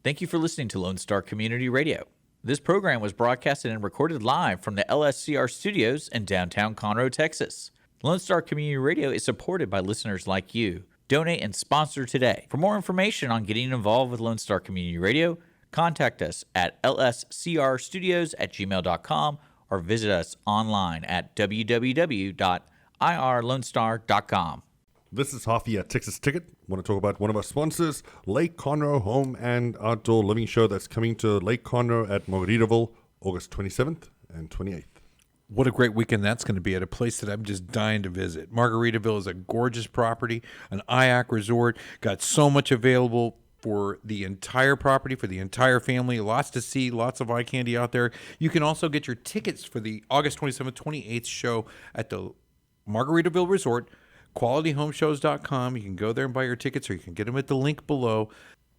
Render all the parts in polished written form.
Thank you for listening to Lone Star Community Radio. This program was broadcasted and recorded live from the LSCR studios in downtown Conroe, Texas. Lone Star Community Radio is supported by listeners like you. Donate and sponsor today. For more information on getting involved with Lone Star Community Radio, contact us at lscrstudios@gmail.com or visit us online at www.irlonestar.com. This is Hafi at Texas Ticket. I want to talk about one of our sponsors, Lake Conroe Home and Outdoor Living Show that's coming to Lake Conroe at Margaritaville, August 27th and 28th. What a great weekend that's going to be at a place that I'm just dying to visit. Margaritaville is a gorgeous property, an IAC resort, got so much available for the entire property, for the entire family, lots to see, lots of eye candy out there. You can also get your tickets for the August 27th, 28th show at the Margaritaville Resort, qualityhomeshows.com. You can go there and buy your tickets, or you can get them at the link below.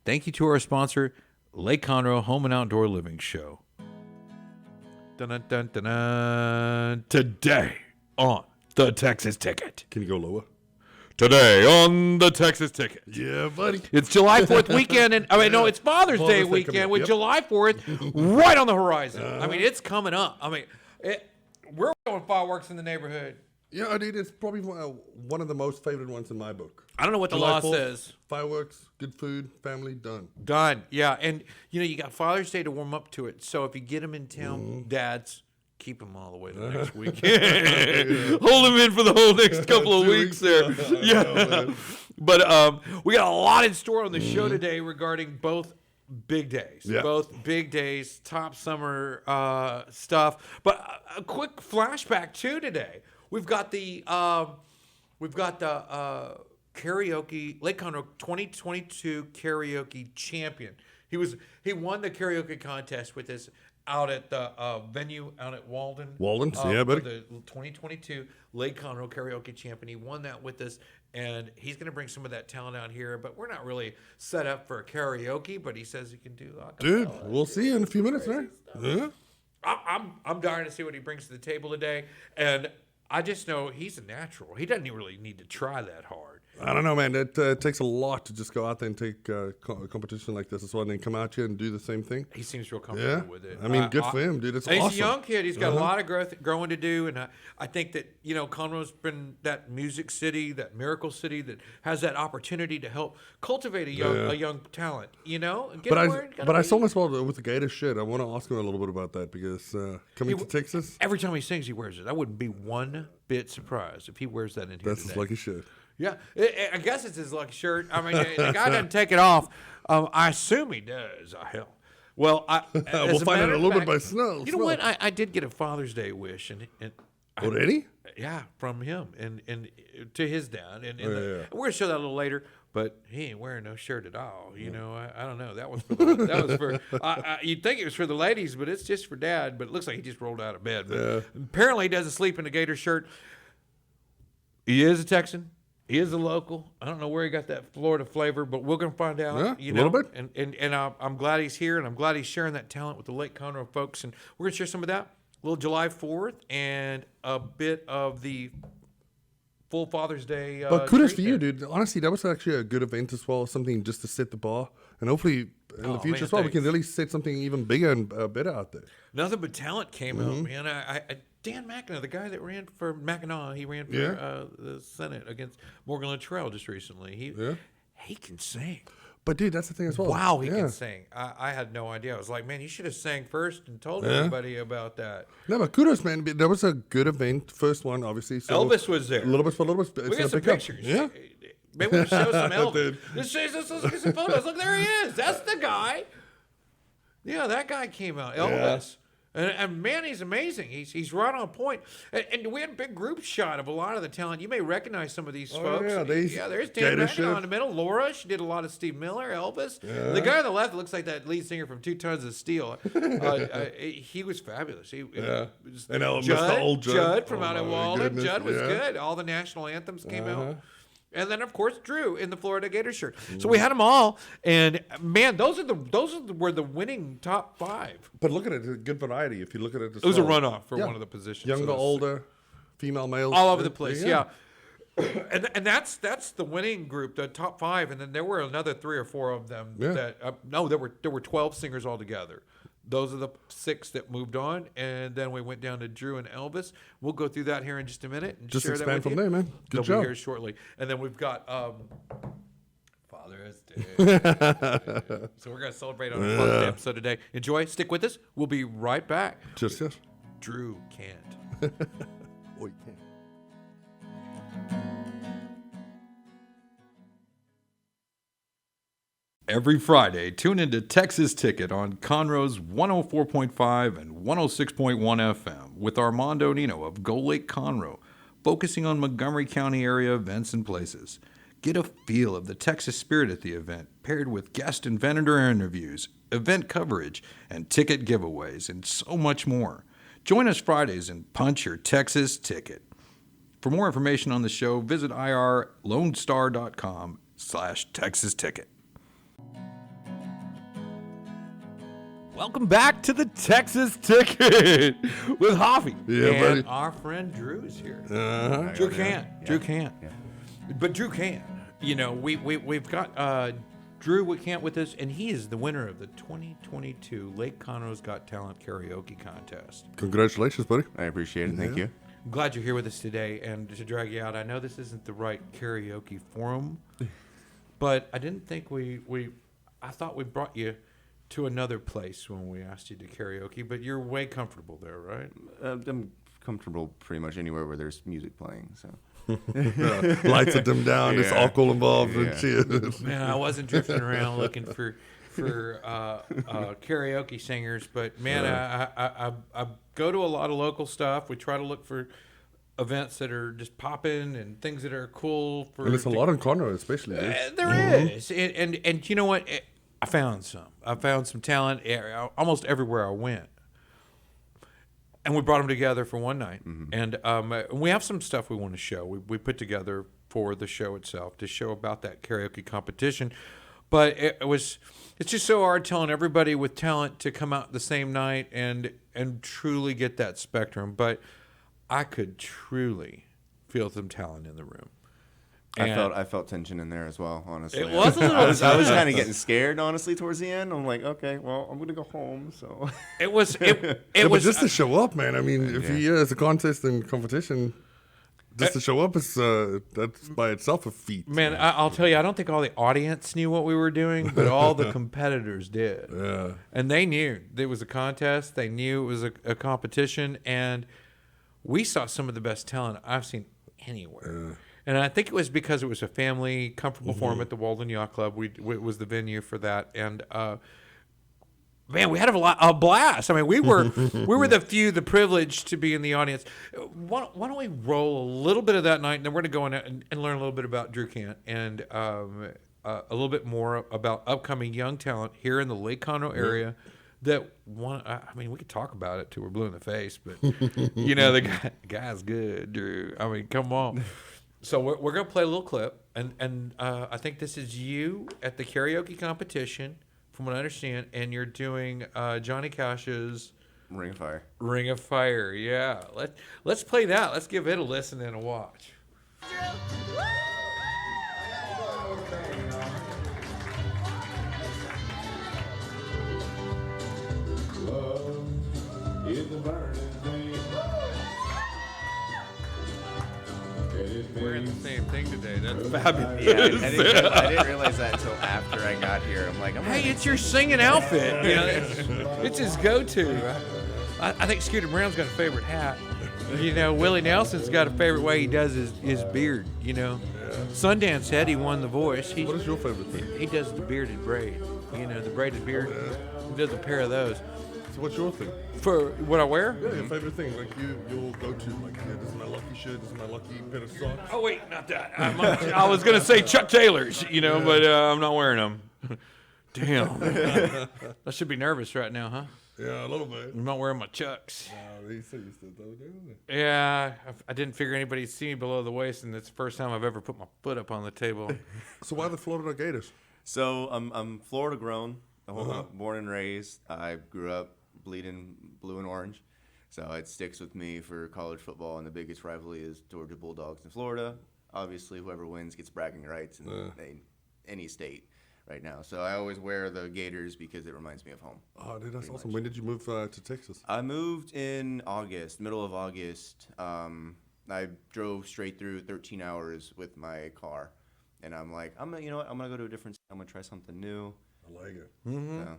Thank you to our sponsor, Lake Conroe Home and Outdoor Living Show. Dun, dun, dun, dun, dun. Today on the Texas Ticket. Can you go lower? Today on the Texas Ticket. Yeah, buddy. It's July 4th weekend, and it's Father's Day weekend with July 4th right on the horizon. It's coming up. We're going fireworks in the neighborhood. Yeah, dude, it's probably one of the most favorite ones in my book. I don't know what the law says. Fireworks, good food, family, done. Done, yeah. And, you got Father's Day to warm up to it. So if you get them in town, dads, keep them all the way to the next week. Hold them in for the whole next couple of weeks there. Yeah. But we got a lot in store on the show today regarding both big days. Yeah. Both big days, top summer stuff. But a quick flashback, too, today. We've got the karaoke Lake Conroe 2022 karaoke champion. He won the karaoke contest with us out at the venue out at Walden. Yeah, buddy. The 2022 Lake Conroe karaoke champion. He won that with us, and he's going to bring some of that talent out here. But we're not really set up for a karaoke. But he says he can do. Dude, we'll see you in a few minutes, man. Yeah. I'm dying to see what he brings to the table today, and I just know he's a natural. He doesn't really need to try that hard. I don't know, man. It takes a lot to just go out there and take a competition like this as well, and then come out here and do the same thing. He seems real comfortable with it. I mean, good for him, dude. It's awesome. He's a young kid. He's got a lot of growing to do, and I think that Conroe's been that music city, that miracle city that has that opportunity to help cultivate a young talent. But I saw myself with the Gator shirt. I want to ask him a little bit about that because coming to Texas, every time he sings, he wears it. I wouldn't be one bit surprised if he wears that in here. That's his lucky shirt. Yeah, I guess it's his lucky shirt. I mean, the guy doesn't take it off. I assume he does. Hell, well, we'll find out a little bit by smell. You know what? I did get a Father's Day wish, and already? Yeah, from him and to his dad, and we're gonna show that a little later. But he ain't wearing no shirt at all. I don't know. That was for you'd think it was for the ladies, but it's just for Dad. But it looks like he just rolled out of bed. But apparently, he doesn't sleep in a Gator shirt. He is a Texan. He is a local. I don't know where he got that Florida flavor, but we're going to find out. A little bit. And I'm glad he's here, and I'm glad he's sharing that talent with the Lake Conroe folks. And we're going to share some of that. A little July 4th and a bit of the full Father's Day. But kudos for you, dude. Honestly, that was actually a good event as well. Something just to set the bar. And hopefully in the future as well, we can really set something even bigger and better out there. Nothing but talent came out, man. Dan McEnroe, the guy that ran for Mackinac, he ran for the Senate against Morgan Luttrell just recently. He can sing. But, dude, that's the thing as well. Wow, he can sing. I had no idea. I was like, man, he should have sang first and told everybody about that. No, but kudos, man. That was a good event. First one, obviously. So Elvis was there. A little bit. We got some pictures. Yeah. Maybe we'll show some Elvis. Let's get some photos. Look, there he is. That's the guy. Yeah, that guy came out. Elvis. And man, he's amazing. He's right on point. And we had a big group shot of a lot of the talent. You may recognize some of these folks. There's Dan McEnroe in the middle. Laura, she did a lot of Steve Miller, Elvis. Yeah. The guy on the left looks like that lead singer from 2 Tons of Steel. He was fabulous. And Mr. Judd from out of Walden. Judd was good. All the national anthems came out. And then, of course, Drew in the Florida Gator shirt. So we had them all, and man, those were the winning top 5. But look at it, a good variety. If you look at it, it was a runoff for one of the positions. Younger, older, female, males, all over the place. Yeah. And that's the winning group, the top 5, and then there were another 3 or 4 of them. That no, there were 12 singers altogether. Those are the 6 that moved on, and then we went down to Drew and Elvis. We'll go through that here in just a minute and Just share that expand with from you. there, man. Good They'll job. be here shortly, and then we've got Father's Day. So we're gonna celebrate on our Father's Day episode today. Enjoy. Stick with us. We'll be right back. Just yes. Drew Kandt. Or you can. Every Friday, tune into Texas Ticket on Conroe's 104.5 and 106.1 FM with Armando Nino of Gold Lake Conroe, focusing on Montgomery County area events and places. Get a feel of the Texas spirit at the event, paired with guest and vendor interviews, event coverage, and ticket giveaways, and so much more. Join us Fridays and punch your Texas ticket. For more information on the show, visit irlonestar.com/Texas Ticket. Welcome back to the Texas Ticket with Hoffy. Yeah, and buddy. our friend Drew is here. Uh-huh. Drew Kandt. Drew Kandt. But Drew Kandt, you know, we've got Drew Kandt with us, and he is the winner of the 2022 Lake Conroe's Got Talent Karaoke Contest. Congratulations, buddy. I appreciate it. Thank you. I'm glad you're here with us today, and to drag you out, I know this isn't the right karaoke forum, but I didn't think I thought we brought you to another place when we asked you to karaoke, but you're way comfortable there, right? I'm comfortable pretty much anywhere where there's music playing. So Lights are dimmed down. There's Yeah. alcohol involved and Yeah. shit. Man, I wasn't drifting around looking for karaoke singers, but man, I go to a lot of local stuff. We try to look for events that are just popping and things that are cool. For And there's a lot in Conroe, especially. dude. There is, and you know what? I found some talent almost everywhere I went, and we brought them together for one night. And we have some stuff we want to show. We put together for the show itself to show about that karaoke competition. But it's just so hard telling everybody with talent to come out the same night and truly get that spectrum. But I could truly feel some talent in the room. I felt tension in there as well, honestly. It was a little. I was kind of getting scared, honestly, towards the end. I'm like, okay, well, I'm gonna go home. So It was. It Yeah, was but just to show up, man. I mean, if it's a contest and competition, just to show up is that's by itself a feat. Man, I'll tell you, I don't think all the audience knew what we were doing, but all the competitors did. Yeah. And they knew it was a contest. They knew it was a competition. And we saw some of the best talent I've seen anywhere. And I think it was because it was a family, comfortable forum at the Walden Yacht Club. It was the venue for that. And, man, we had a blast. I mean, we were the privileged to be in the audience. Why don't we roll a little bit of that night, and then we're going to go in and learn a little bit about Drew Kandt and a little bit more about upcoming young talent here in the Lake Conroe area. I mean, we could talk about it till we're blue in the face, but you know, the guy's good, Drew. I mean, come on. So we're going to play a little clip, and I think this is you at the karaoke competition, from what I understand, and you're doing Johnny Cash's Ring of Fire. Ring of Fire. Yeah, let's play that. Let's give it a listen and a watch. We're in the same thing today. That's fabulous. Yeah, I didn't realize that until after I got here. I'm like, Hey, it's your singing outfit. You know, it's his go-to. I think Scooter Brown's got a favorite hat. You know, Willie Nelson's got a favorite way he does his beard. You know, Sundance said he won The Voice. What is your favorite thing? He does the bearded braid. You know, the braided beard. He does a pair of those. So what's your thing? For what I wear? Yeah, your favorite thing. Like you'll go to like, yeah, this is my lucky shirt. This is my lucky pair of socks. Oh wait, not that. I was gonna say Chuck Taylor's, you know, but I'm not wearing them. Damn, I should be nervous right now, huh? Yeah, a little bit. I'm not wearing my Chucks. He said you said though, didn't Yeah, I didn't figure anybody'd see me below the waist, and it's the first time I've ever put my foot up on the table. So why the Florida Gators? So I'm Florida grown, born and raised. I grew up bleeding blue and orange, so it sticks with me for college football. And the biggest rivalry is Georgia Bulldogs in Florida. obviously whoever wins gets bragging rights in any state right now. So I always wear the gaiters because it reminds me of home. Oh, dude, that's awesome. When did you move to Texas? I moved in August, middle of August. I drove straight through 13 hours with my car, and I'm like, I'm gonna go to a different. I'm gonna try something new. I like it. Mm-hmm. So.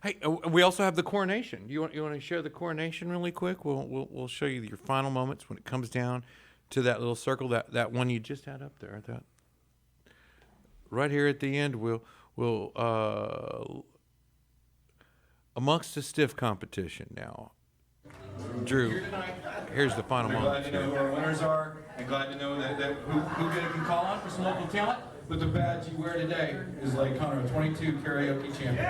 Hey, we also have the coronation. You want to share the coronation really quick? We'll show you your final moments when it comes down to that little circle, that one you just had up there. That right here at the end, we'll amongst the stiff competition now. Drew, here's the final moment. Glad to know who our winners are, and glad to know that who can call on for some local talent. But the badge you wear today is Lake Conroe 22 karaoke champion.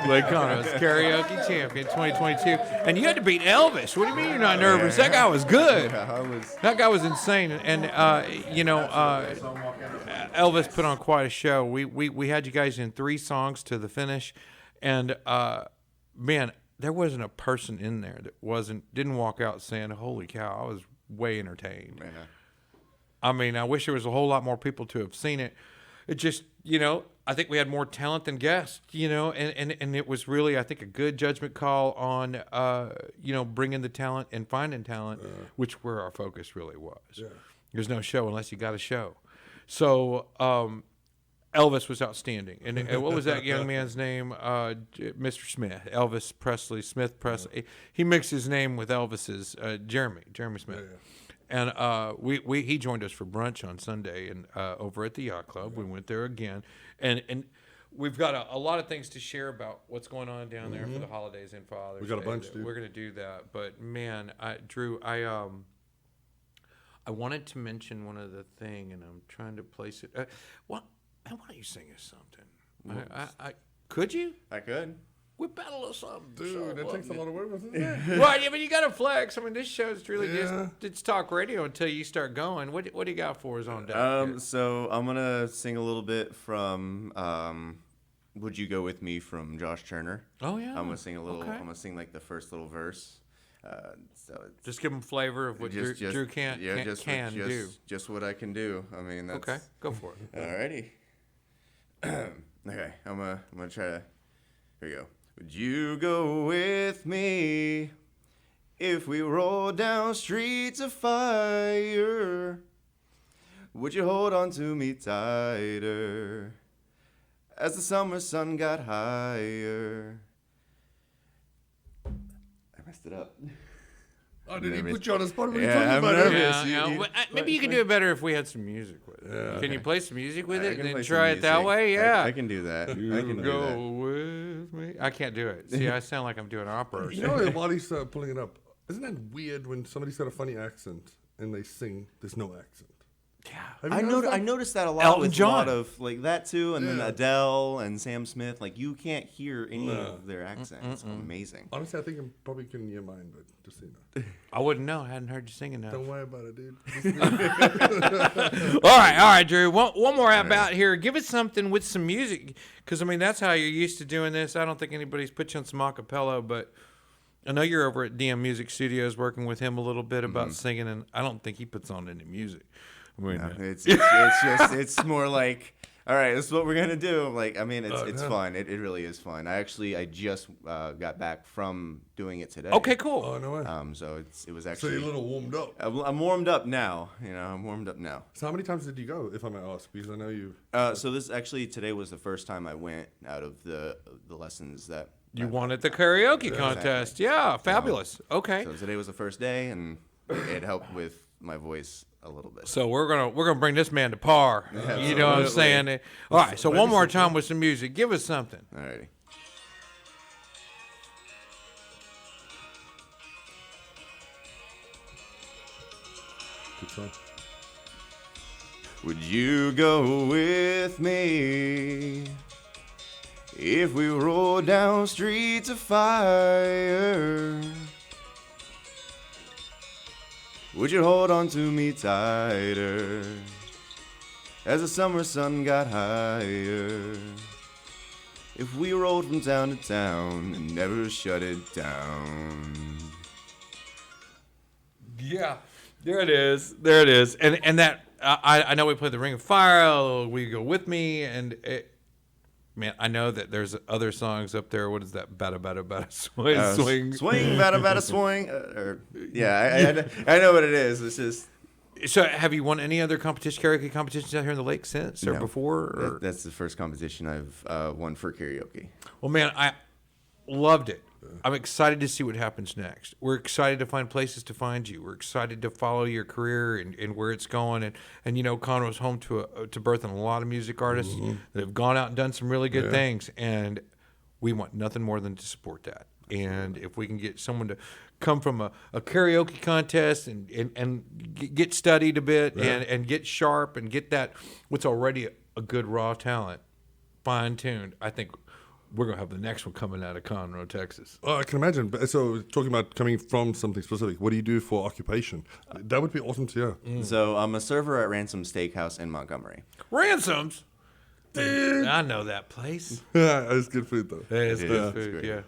Lake Conroe's karaoke champion 2022, and you had to beat Elvis. What do you mean you're not nervous? That guy was good. That guy was insane, and Elvis put on quite a show. We had you guys in 3 songs to the finish, and man, there wasn't a person in there that didn't walk out saying, "Holy cow, I was way entertained." Yeah. I mean, I wish there was a whole lot more people to have seen it. It just, I think we had more talent than guests, and it was really, I think, a good judgment call on, bringing the talent and finding talent, which where our focus really was. Yeah. There's no show unless you got a show. So Elvis was outstanding. And what was that young man's name? Mr. Smith, Elvis Presley, Smith Presley. Yeah. He mixed his name with Elvis's, Jeremy Smith. Yeah. And he joined us for brunch on Sunday and over at the Yacht Club. We went there again, and we've got a lot of things to share about what's going on down there for the holidays and Fathers Day. We got a bunch, dude. We're going to do that. But man, Drew, I wanted to mention one other thing, and I'm trying to place it. Why don't you sing us something? Could you? I could. Whip out a little something. Dude, that takes a lot of work, doesn't it? Well, yeah, but you got to flex. I mean, this show's really it's talk radio until you start going. What do you got for us on deck? So I'm gonna sing a little bit from "Would You Go With Me" from Josh Turner. Oh yeah. I'm gonna sing a little. Okay. I'm gonna sing like the first little verse. So it's just give them flavor of what Drew Kandt can do. Just what I can do. I mean, that's okay. Go for it. Alrighty. Okay, I'm gonna try to. Here we go. Would you go with me if we roll down streets of fire? Would you hold on to me tighter as the summer sun got higher? I messed it up. Oh, did he put you on the spot? What are you Yeah, talking I'm about? nervous. Yeah. Maybe you can do it better if we had some music with it. Yeah. Can you play some music with I it can and play then some try it that music. way? Yeah. I can do that. I can do Go that. with me. I can't do it. See, I sound like I'm doing opera. Or You know, while he's pulling it up, isn't that weird when somebody's got a funny accent and they sing, there's no accent? Yeah. Have you I noticed that a lot Elton with John. a lot of like that too, and then Yeah. Adele and Sam Smith. Like you can't hear any of their accents. It's amazing. Honestly, I think I'm probably can hear mine, but just so you know. I wouldn't know. I hadn't heard you sing enough. Don't worry about it, dude. All right, Drew. One more about here. Give us something with some music, because I mean that's how you're used to doing this. I don't think anybody's put you on some acapella, but I know you're over at DM Music Studios working with him a little bit about singing, and I don't think he puts on any music. I mean, No, it's just it's more like, all right, this is what we're gonna do. Like, I mean, it's fun. It really is fun. I just got back from doing it today. okay, cool. Oh, no way. So it was So actually. you're a little warmed up. I'm warmed up now. I'm warmed up now. So how many times did you go, if I may ask? Because I know you... So this actually today was the first time I went out of the lessons that. You won at the karaoke contest. Yeah, fabulous. Okay. So today was the first day, and it helped with my voice a little bit. So we're gonna bring this man to par. You know what I'm saying? All right. So one more time with some music. Give us something. Alrighty. Good song. Would you go with me if we roll down streets of fire? Would you hold on to me tighter as the summer sun got higher? If we rolled from town to town and never shut it down. Yeah. There it is. There it is. And that I know we played the Ring of Fire. Will you go with me? And man, I know that there's other songs up there. What is that? Bada bada bada swing. Swing, bada bada swing. I know what it is. It's just. So, have you won any other karaoke competitions out here in the lake since or before? Or? That's the first competition I've won for karaoke. Well, man, I loved it. I'm excited to see what happens next. We're excited to find places to find you. We're excited to follow your career and where it's going. And you know, Conroe's home to birthing a lot of music artists that have gone out and done some really good things. And we want nothing more than to support that. And if we can get someone to come from a karaoke contest and get studied a bit and get sharp and get that what's already a good raw talent fine-tuned, I think we're going to have the next one coming out of Conroe, Texas. Oh, I can imagine. So talking about coming from something specific, what do you do for occupation? That would be awesome to hear. So I'm a server at Ransom Steakhouse in Montgomery. Ransoms? Dude. I know that place. Yeah, it's good food, though. It's good it's food, great. yeah.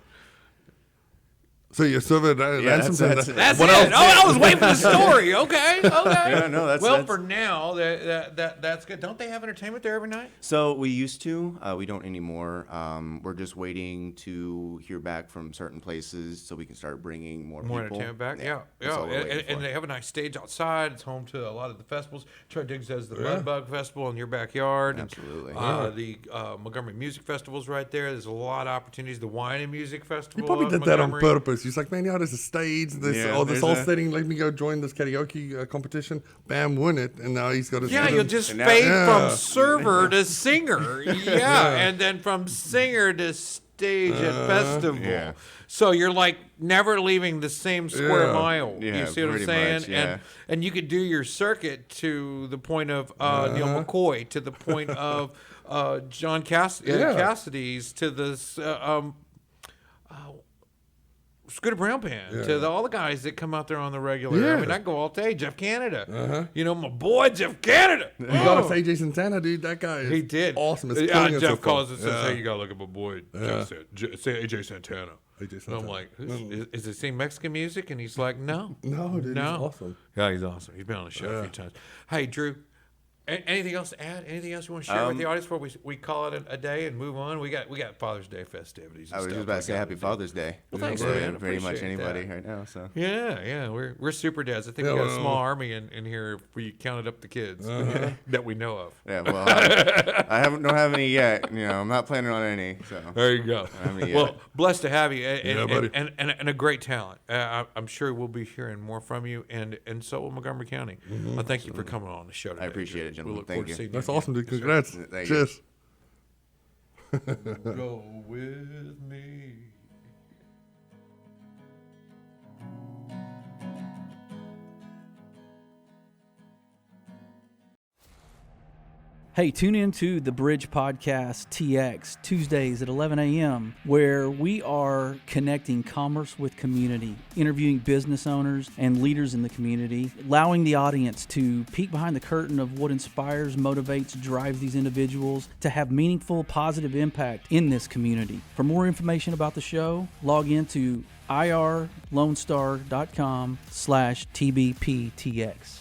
So you serve at Ransoms? that's What else? Oh, I was waiting for the story. Okay. Yeah, no, that's for now, that's good. Don't they have entertainment there every night? So we used to. We don't anymore. We're just waiting to hear back from certain places so we can start bringing more people. Entertainment back. That's Yeah. all we're waiting And for. they have a nice stage outside. It's home to a lot of the festivals. Troy Diggs has the Mudbug Festival in your backyard. Absolutely. The Montgomery Music Festival's right there. There's a lot of opportunities. The Wine and Music Festival. He probably up did in that on Montgomery. purpose. He's like, man, there's a stage, this there's whole a- setting. Let me go join this karaoke competition. Bam, win it, and now he's got his. Yeah, you'll just And now- fade Yeah. from server to singer. Yeah, and then from singer to stage at festival. Yeah. So you're like never leaving the same square Yeah. mile. Yeah, You see what I'm pretty saying? much, yeah. And you could do your circuit to the point of Neil McCoy, to the point of John Cassidy's, to the Scooter Brown Band, to all the guys that come out there on the regular. Yeah. I mean, I go all day. Jeff Canada. You know, my boy, Jeff Canada. You gotta say Jason Santana, dude. That guy is He did. awesome. It's Yeah, killing it so Jeff far. calls and says, "Hey, you gotta look at my boy, say AJ Santana." AJ And Santana. I'm like, "Is it sing Mexican music?" And he's like, "No, No, dude, no, he's awesome. Yeah, he's awesome. He's been on the show a few times. Hey, Drew. Anything else to add? Anything else you want to share with the audience before we call it a day and move on? We got Father's Day festivities. And I was stuff just about to we say gotta Happy do. Father's Day. Well, thanks, for man. pretty much Appreciate anybody that. right now. So Yeah, we're super dads. I think we got a small army in here if we counted up the kids that we know of. yeah, well, I don't have any yet. You know, I'm not planning on any. So There you go. yeah. Well, blessed to have you, Yeah, buddy. and a great talent. I'm sure we'll be hearing more from you, and so will Montgomery County. I thank you for coming on the show today. I appreciate it, Drew. gentlemen. We look Thank forward to you. seeing That's you awesome, dude. again. Congrats. Thank you. Cheers. Go with me. Hey, tune in to the Bridge Podcast TX Tuesdays at 11 a.m., where we are connecting commerce with community, interviewing business owners and leaders in the community, allowing the audience to peek behind the curtain of what inspires, motivates, drives these individuals to have meaningful, positive impact in this community. For more information about the show, log into irlonestar.com/TBPTX.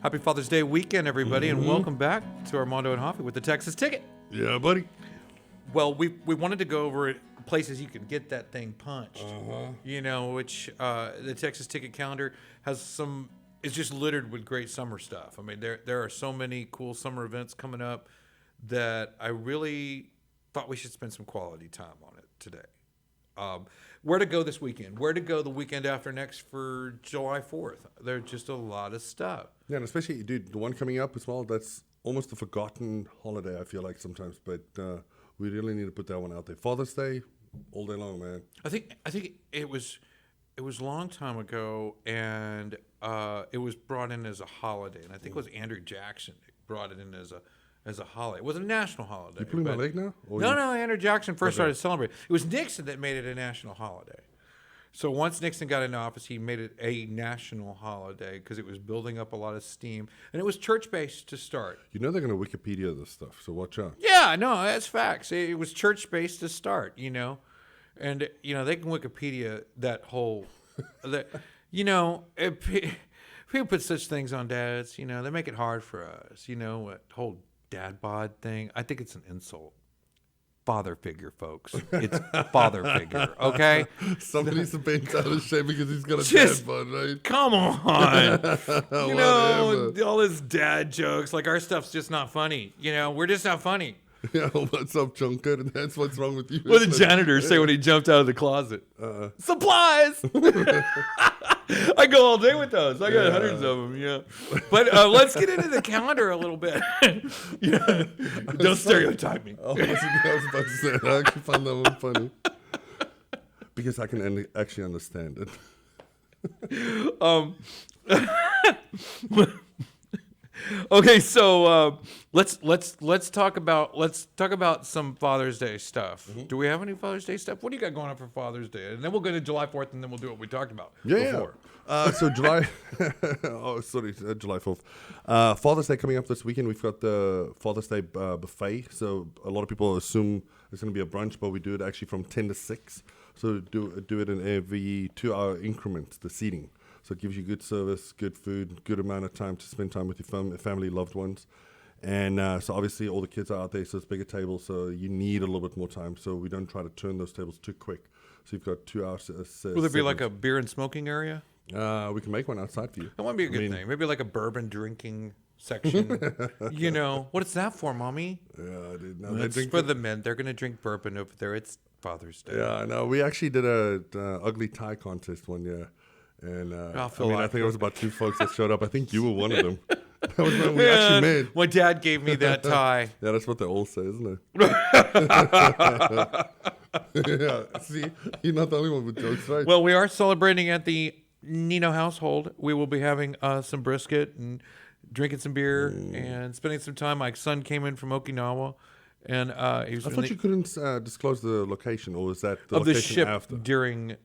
Happy Father's Day weekend, everybody, and welcome back to Armando and Hoffy with the Texas Ticket. Yeah, buddy. Well, we wanted to go over places you can get that thing punched. You know, which the Texas Ticket calendar has some. It's just littered with great summer stuff. I mean, there are so many cool summer events coming up that I really thought we should spend some quality time on it today. Where to go this weekend? Where to go the weekend after next for July 4th? There's just a lot of stuff. Yeah, and especially, dude, the one coming up as well, that's almost a forgotten holiday, I feel like sometimes, but we really need to put that one out there. Father's Day, all day long, man. I think it was a long time ago, and it was brought in as a holiday, and I think it was Andrew Jackson that brought it in as a holiday. It was a national holiday. You pulling my but- leg now? Or No, you- no. Andrew Jackson first started celebrating. It was Nixon that made it a national holiday. So once Nixon got into office, he made it a national holiday because it was building up a lot of steam, and it was church-based to start. You know they're going to Wikipedia this stuff, so watch out. Yeah, no, that's facts. It was church-based to start, you know. And, you know, they can Wikipedia that whole People put such things on dads, they make it hard for us. What whole dad bod thing. I think it's an insult. Father figure, folks. It's father figure, okay? Somebody's bent out of shape because he's got a Just- dad bod, right? Come on. Whatever. All this dad jokes. Like, our stuff's just not funny. We're just not funny. Yeah, what's up, Junker? And that's what's wrong with you. What did the janitor say when he jumped out of the closet? Supplies! I go all day with those. I got hundreds of them, yeah. But let's get into the calendar a little bit. Don't stereotype me. Oh, I was about to say, I actually find that one funny. Because I can actually understand it. Okay, so let's talk about some Father's Day stuff. Do we have any Father's Day stuff? What do you got going on for Father's Day? And then we'll go to July 4th, and then we'll do what we talked about before. So July, July 4th. Father's Day coming up this weekend. We've got the Father's Day buffet. So a lot of people assume it's going to be a brunch, but we do it actually from 10 to 6. So do it in every 2-hour increments, the seating. So it gives you good service, good food, good amount of time to spend time with your family, loved ones. And so obviously all the kids are out there, so it's bigger tables, so you need a little bit more time. So we don't try to turn those tables too quick. So you've got 2 hours. Will there be like a beer and smoking area? We can make one outside for you. That might be a good thing. Maybe like a bourbon drinking section. What is that for, Mommy? Yeah, dude. No, It's for the men. They're going to drink bourbon over there. It's Father's Day. Yeah, no, we actually did a ugly tie contest one year. And I think it was about 2 folks that showed up. I think you were one of them. That was when we actually met. My dad gave me that tie. Yeah, that's what they all say, isn't it? Yeah, see, you're not the only one with jokes, right? Well, we are celebrating at the Nino household. We will be having some brisket and drinking some beer and spending some time. My son came in from Okinawa, and he was I thought you couldn't disclose the location, or was that the of the location ship after? during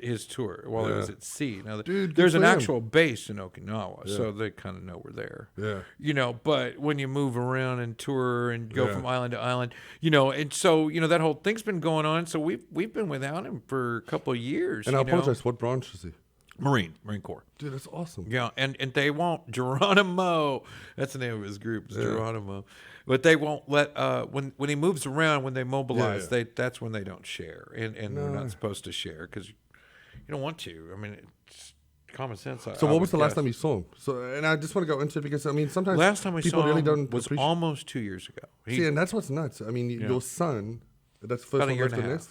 his tour while he was at sea. Now, Dude, there's good an for him. actual base in Okinawa, so they kind of know we're there. Yeah. But when you move around and tour and go from island to island, and so that whole thing's been going on. So we've been without him for a couple of years. And I apologize, what branch is he? Marine Corps. Dude, that's awesome. Yeah, and they won't. Geronimo, that's the name of his group, is Geronimo. But they won't let when he moves around, when they mobilize, that's when they don't share, and we're not supposed to share because you don't want to. I mean, it's common sense. So what was the last time you saw him? So, and I just want to go into it because sometimes last time I people saw really him don't was appreciate. almost 2 years ago. See, and that's what's nuts. I mean, your son, that's the first About a one year left and a the half. nest.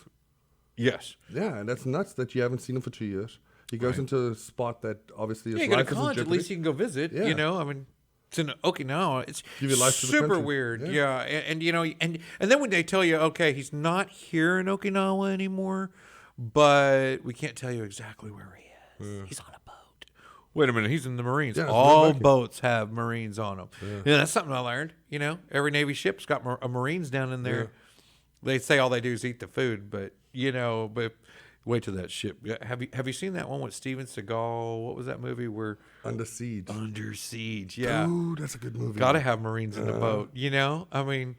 Yes. Yeah, and that's nuts that you haven't seen him for 2 years. He goes into a spot that obviously his Yeah, you go to life is in college. At jeopardy. least you can go visit. Yeah. I mean, it's in Okinawa. It's Give your life to the super country. weird. Yeah. And then when they tell you, okay, he's not here in Okinawa anymore, but we can't tell you exactly where he is. He's on a boat. Wait a minute, he's in the Marines. Yeah, it's All right back. boats have Marines on them. Yeah, that's something I learned. Every Navy ship's got a Marines down in there. They say all they do is eat the food, but wait till that ship. Have you seen that one with Steven Seagal? What was that movie where Under Siege. Under Siege? Yeah, Dude, that's a good movie. gotta have Marines in the boat. I mean,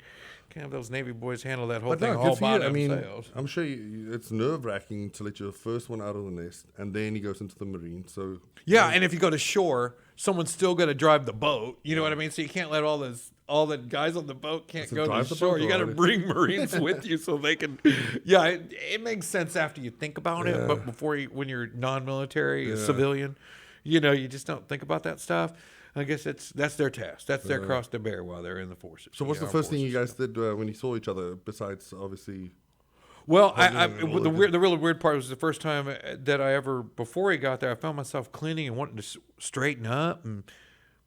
can't have those Navy boys handle that whole But thing no, all good for by you. I mean, themselves. I'm sure it's nerve-wracking to let your first one out of the nest, and then he goes into the Marine. So Yeah, and if you go to shore, someone's still gonna drive the boat. You know what I mean? So you can't let all the guys on the boat can't Does it go to drive the shore. boat You got to already? bring Marines with you so they can. Yeah, it makes sense after you think about it, but when you're non-military, a civilian, you just don't think about that stuff. I guess that's their task. That's their cross to bear while they're in the forces. So what's the armed first thing you forces. guys did when you saw each other, besides obviously? Well, all the of really weird part was the first time that I ever, before he got there, I found myself cleaning and wanting to straighten up and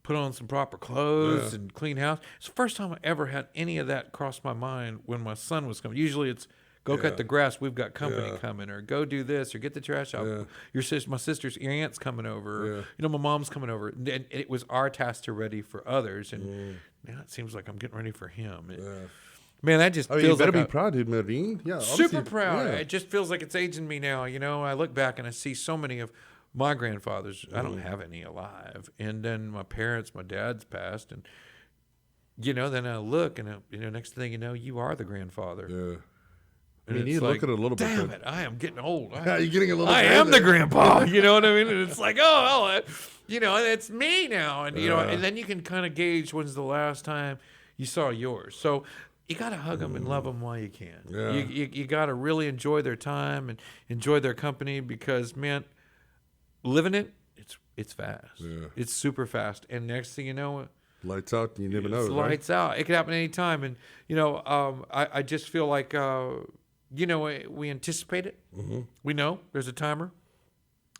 put on some proper clothes and clean house. It's the first time I ever had any of that cross my mind when my son was coming. Usually it's go cut the grass, we've got company coming, or go do this, or get the trash out. My sister's aunt's coming over. My mom's coming over. And it was our task to ready for others. And now it seems like I'm getting ready for him. Man, that just Oh, feels you better like be proud, dude, Marine. Yeah, super obviously, proud. yeah. It just feels like it's aging me now. I look back and I see so many of my grandfathers. I don't have any alive, and then my parents, my dad's passed, and then I look and next thing you know, you are the grandfather. Yeah. And mean, it's you look at it a little bit, Damn but- it, I am getting old. You're getting a little. I am the grandpa. You know what I mean? And it's like, it's me now. And, and then you can kind of gauge when's the last time you saw yours. So you got to hug them and love them while you can. Yeah. You got to really enjoy their time and enjoy their company because, man, living it, it's fast. Yeah. It's super fast. And next thing you know, Lights out, you never know. it's Right? lights out. It could happen any time. And, I just feel like, we anticipate it. Mm-hmm. We know there's a timer.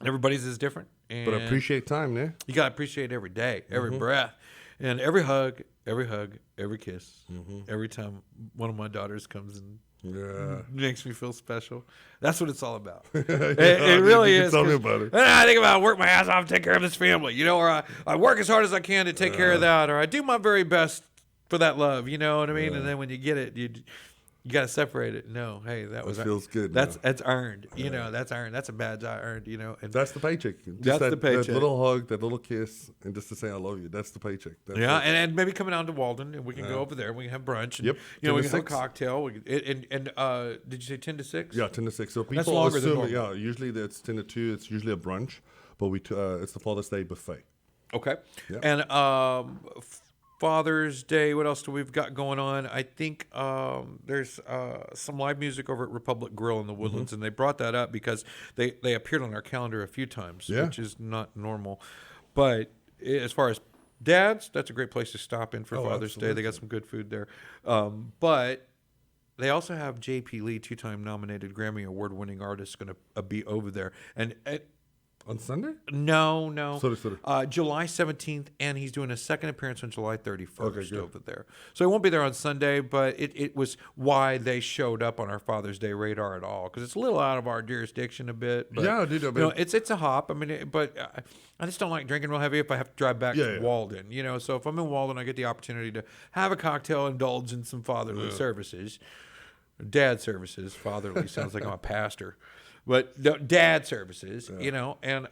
Everybody's is different. And But appreciate time, yeah. you got to appreciate every day, every Mm-hmm. breath, and every hug, every kiss. Mm-hmm. Every time one of my daughters comes and Yeah. makes me feel special. That's what it's all about. it dude, really you can is. tell me 'cause about it. I think about work my ass off, take care of this family, or I work as hard as I can to take care of that, or I do my very best for that love, you know what I mean? And then when you get it, you got to separate it. No, hey, that feels good, That's man. earned. That's earned. That's a badge I earned. And That's the paycheck. Just That's that, the paycheck. That little hug, that little kiss, and just to say I love you. That's the paycheck. That's yeah, it. and maybe coming down to Walden, and we can go over there. We can have brunch. And, Yep, we 10 to can have a 6. cocktail. Did you say 10 to 6? Yeah, 10 to 6. So That's people longer than assume, normal. usually it's 10 to 2. It's usually a brunch, but it's the Father's Day buffet. Okay. Yeah. And Father's Day, what else do we've got going on? I think there's some live music over at Republic Grill in the Woodlands, and they brought that up because they appeared on our calendar a few times, Yeah. which is not normal. But as far as dads, that's a great place to stop in for Father's Day. They got some good food there. But they also have J.P. Lee, 2-time nominated Grammy Award-winning artist, going to be over there. And On Sunday? no. Sorry. July 17th, and he's doing a second appearance on July 31st Okay, good. over there. So he won't be there on Sunday, but it was why they showed up on our Father's Day radar at all, because it's a little out of our jurisdiction a bit. But, Yeah, dude, I mean- it's a hop. I mean, but I just don't like drinking real heavy if I have to drive back to Yeah. Walden. So if I'm in Walden, I get the opportunity to have a cocktail, indulge in some fatherly services. Dad services. Fatherly sounds like I'm a pastor. But dad services, and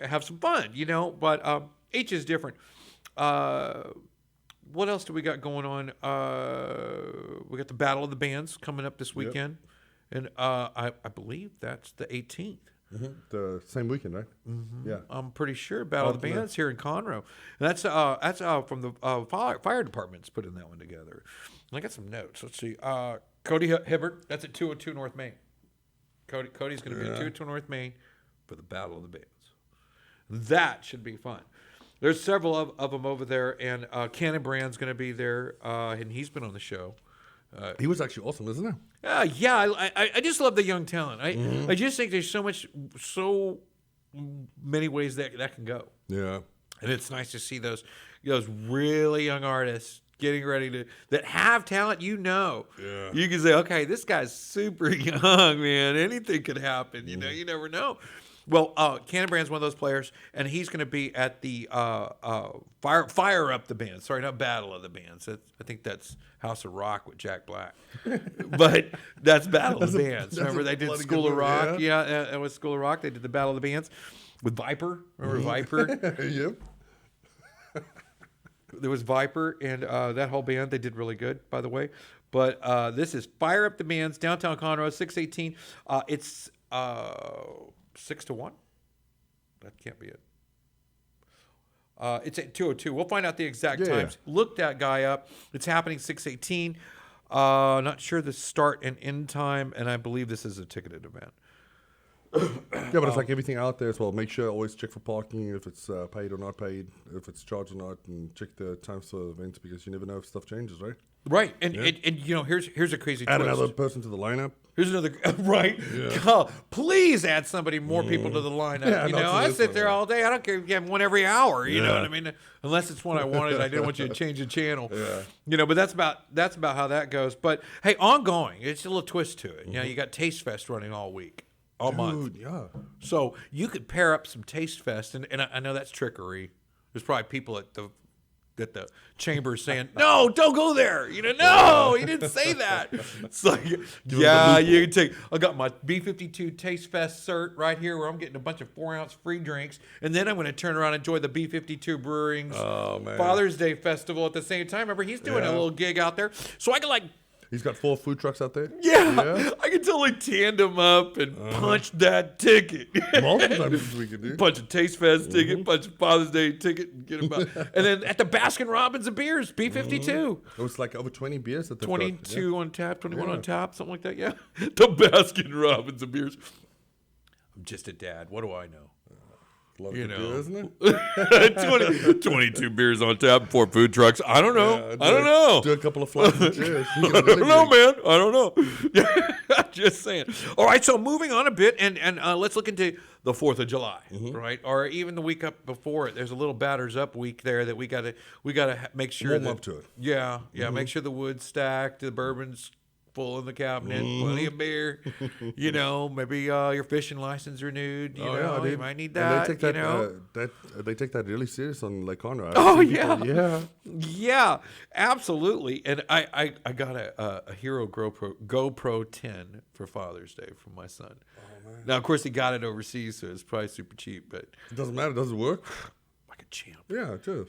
have some fun, But each is different. What else do we got going on? We got the Battle of the Bands coming up this weekend. And I believe that's the 18th. The same weekend, right? Mm-hmm. Yeah. I'm pretty sure Battle of the Bands here in Conroe. And that's from the fire department's putting that one together. And I got some notes. Let's see. Cody Hibbert, that's at 202 North Main. Cody's going to be at 202 North Main for the Battle of the Bands. That should be fun. There's several of them over there, and Cannon Brand's going to be there, and he's been on the show. He was actually awesome, isn't he? I just love the young talent. I just think there's so many ways that can go, Yeah. and it's nice to see those really young artists getting ready that have talent. You can say, okay, this guy's super young, man. Anything could happen. You never know. Well, Cannon Brand's one of those players, and he's going to be at the Fire Up the Band. Sorry, not Battle of the Bands. I think that's House of Rock with Jack Black. But that's Battle of the Bands. Remember, they did bloody School good of movie, Rock? Yeah, it was School of Rock. They did the Battle of the Bands with Viper. Remember Viper? Yep. There was Viper and that whole band. They did really good, by the way. But this is Fire Up the Bands, downtown Conroe, 618. It's 6 to 1. That can't be it. It's at 202. We'll find out the exact times. Look that guy up. It's happening 618. Not sure the start and end time, and I believe this is a ticketed event. Yeah, but it's like everything out there as well. Make sure always check for parking, if it's paid or not paid, if it's charged or not, and check the times for events because you never know if stuff changes, right? Right, and here's a crazy Add twist. another person to the lineup. Here's another right. Oh, please add somebody more people to the lineup. Yeah, you not know, to I this sit one, there yeah. all day. I don't care if you have one every hour. You know what I mean? Unless it's one I wanted, I didn't want you to change the channel. Yeah. But that's about how that goes. But hey, ongoing, it's a little twist to it. You got Taste Fest running all week, all month. Dude, yeah. So you could pair up some Taste Fest, and I know that's trickery. There's probably people at the chamber saying, "No, don't go there." No, he didn't say that. It's like, you can take. I got my B52 Taste Fest cert right here, where I'm getting a bunch of 4-ounce free drinks, and then I'm going to turn around and enjoy the B52 Brewing's man. Fathers Day Festival at the same time. Remember, he's doing a little gig out there, so I can He's got 4 food trucks out there. Yeah, I can totally tandem up and punch that ticket. Multiple times this weekend, dude. Punch a Taste Fest ticket, punch a Father's Day ticket, and get them out. And then at the Baskin Robbins of beers, B52. It was like over 20 beers that they 22 on tap, 21 on tap, something like that. Yeah, the Baskin Robbins of beers. I'm just a dad. What do I know? A lot of You good know. beer, isn't it? 22 beers on tap, 4 food trucks. I don't know. Yeah, I don't know. Do a couple of flights and cheers. I don't know, man. I don't know. Just saying. All right, so moving on a bit, and let's look into the 4th of July, right? Or even the week up before it. There's a little batters up week there that we gotta make sure Warm that, up to it. Yeah, make sure the wood's stacked, the bourbon's full in the cabinet, plenty of beer. You know, maybe your fishing license renewed. You know, you might need that. And they take that, you know? they take that really serious on Lake Conroe. Oh, yeah. Yeah. Yeah, absolutely. And I got a Hero GoPro 10 for Father's Day from my son. Oh, man. Now, of course, he got it overseas, so it's probably super cheap, but It doesn't matter. It doesn't work. like a champ. Yeah, it is.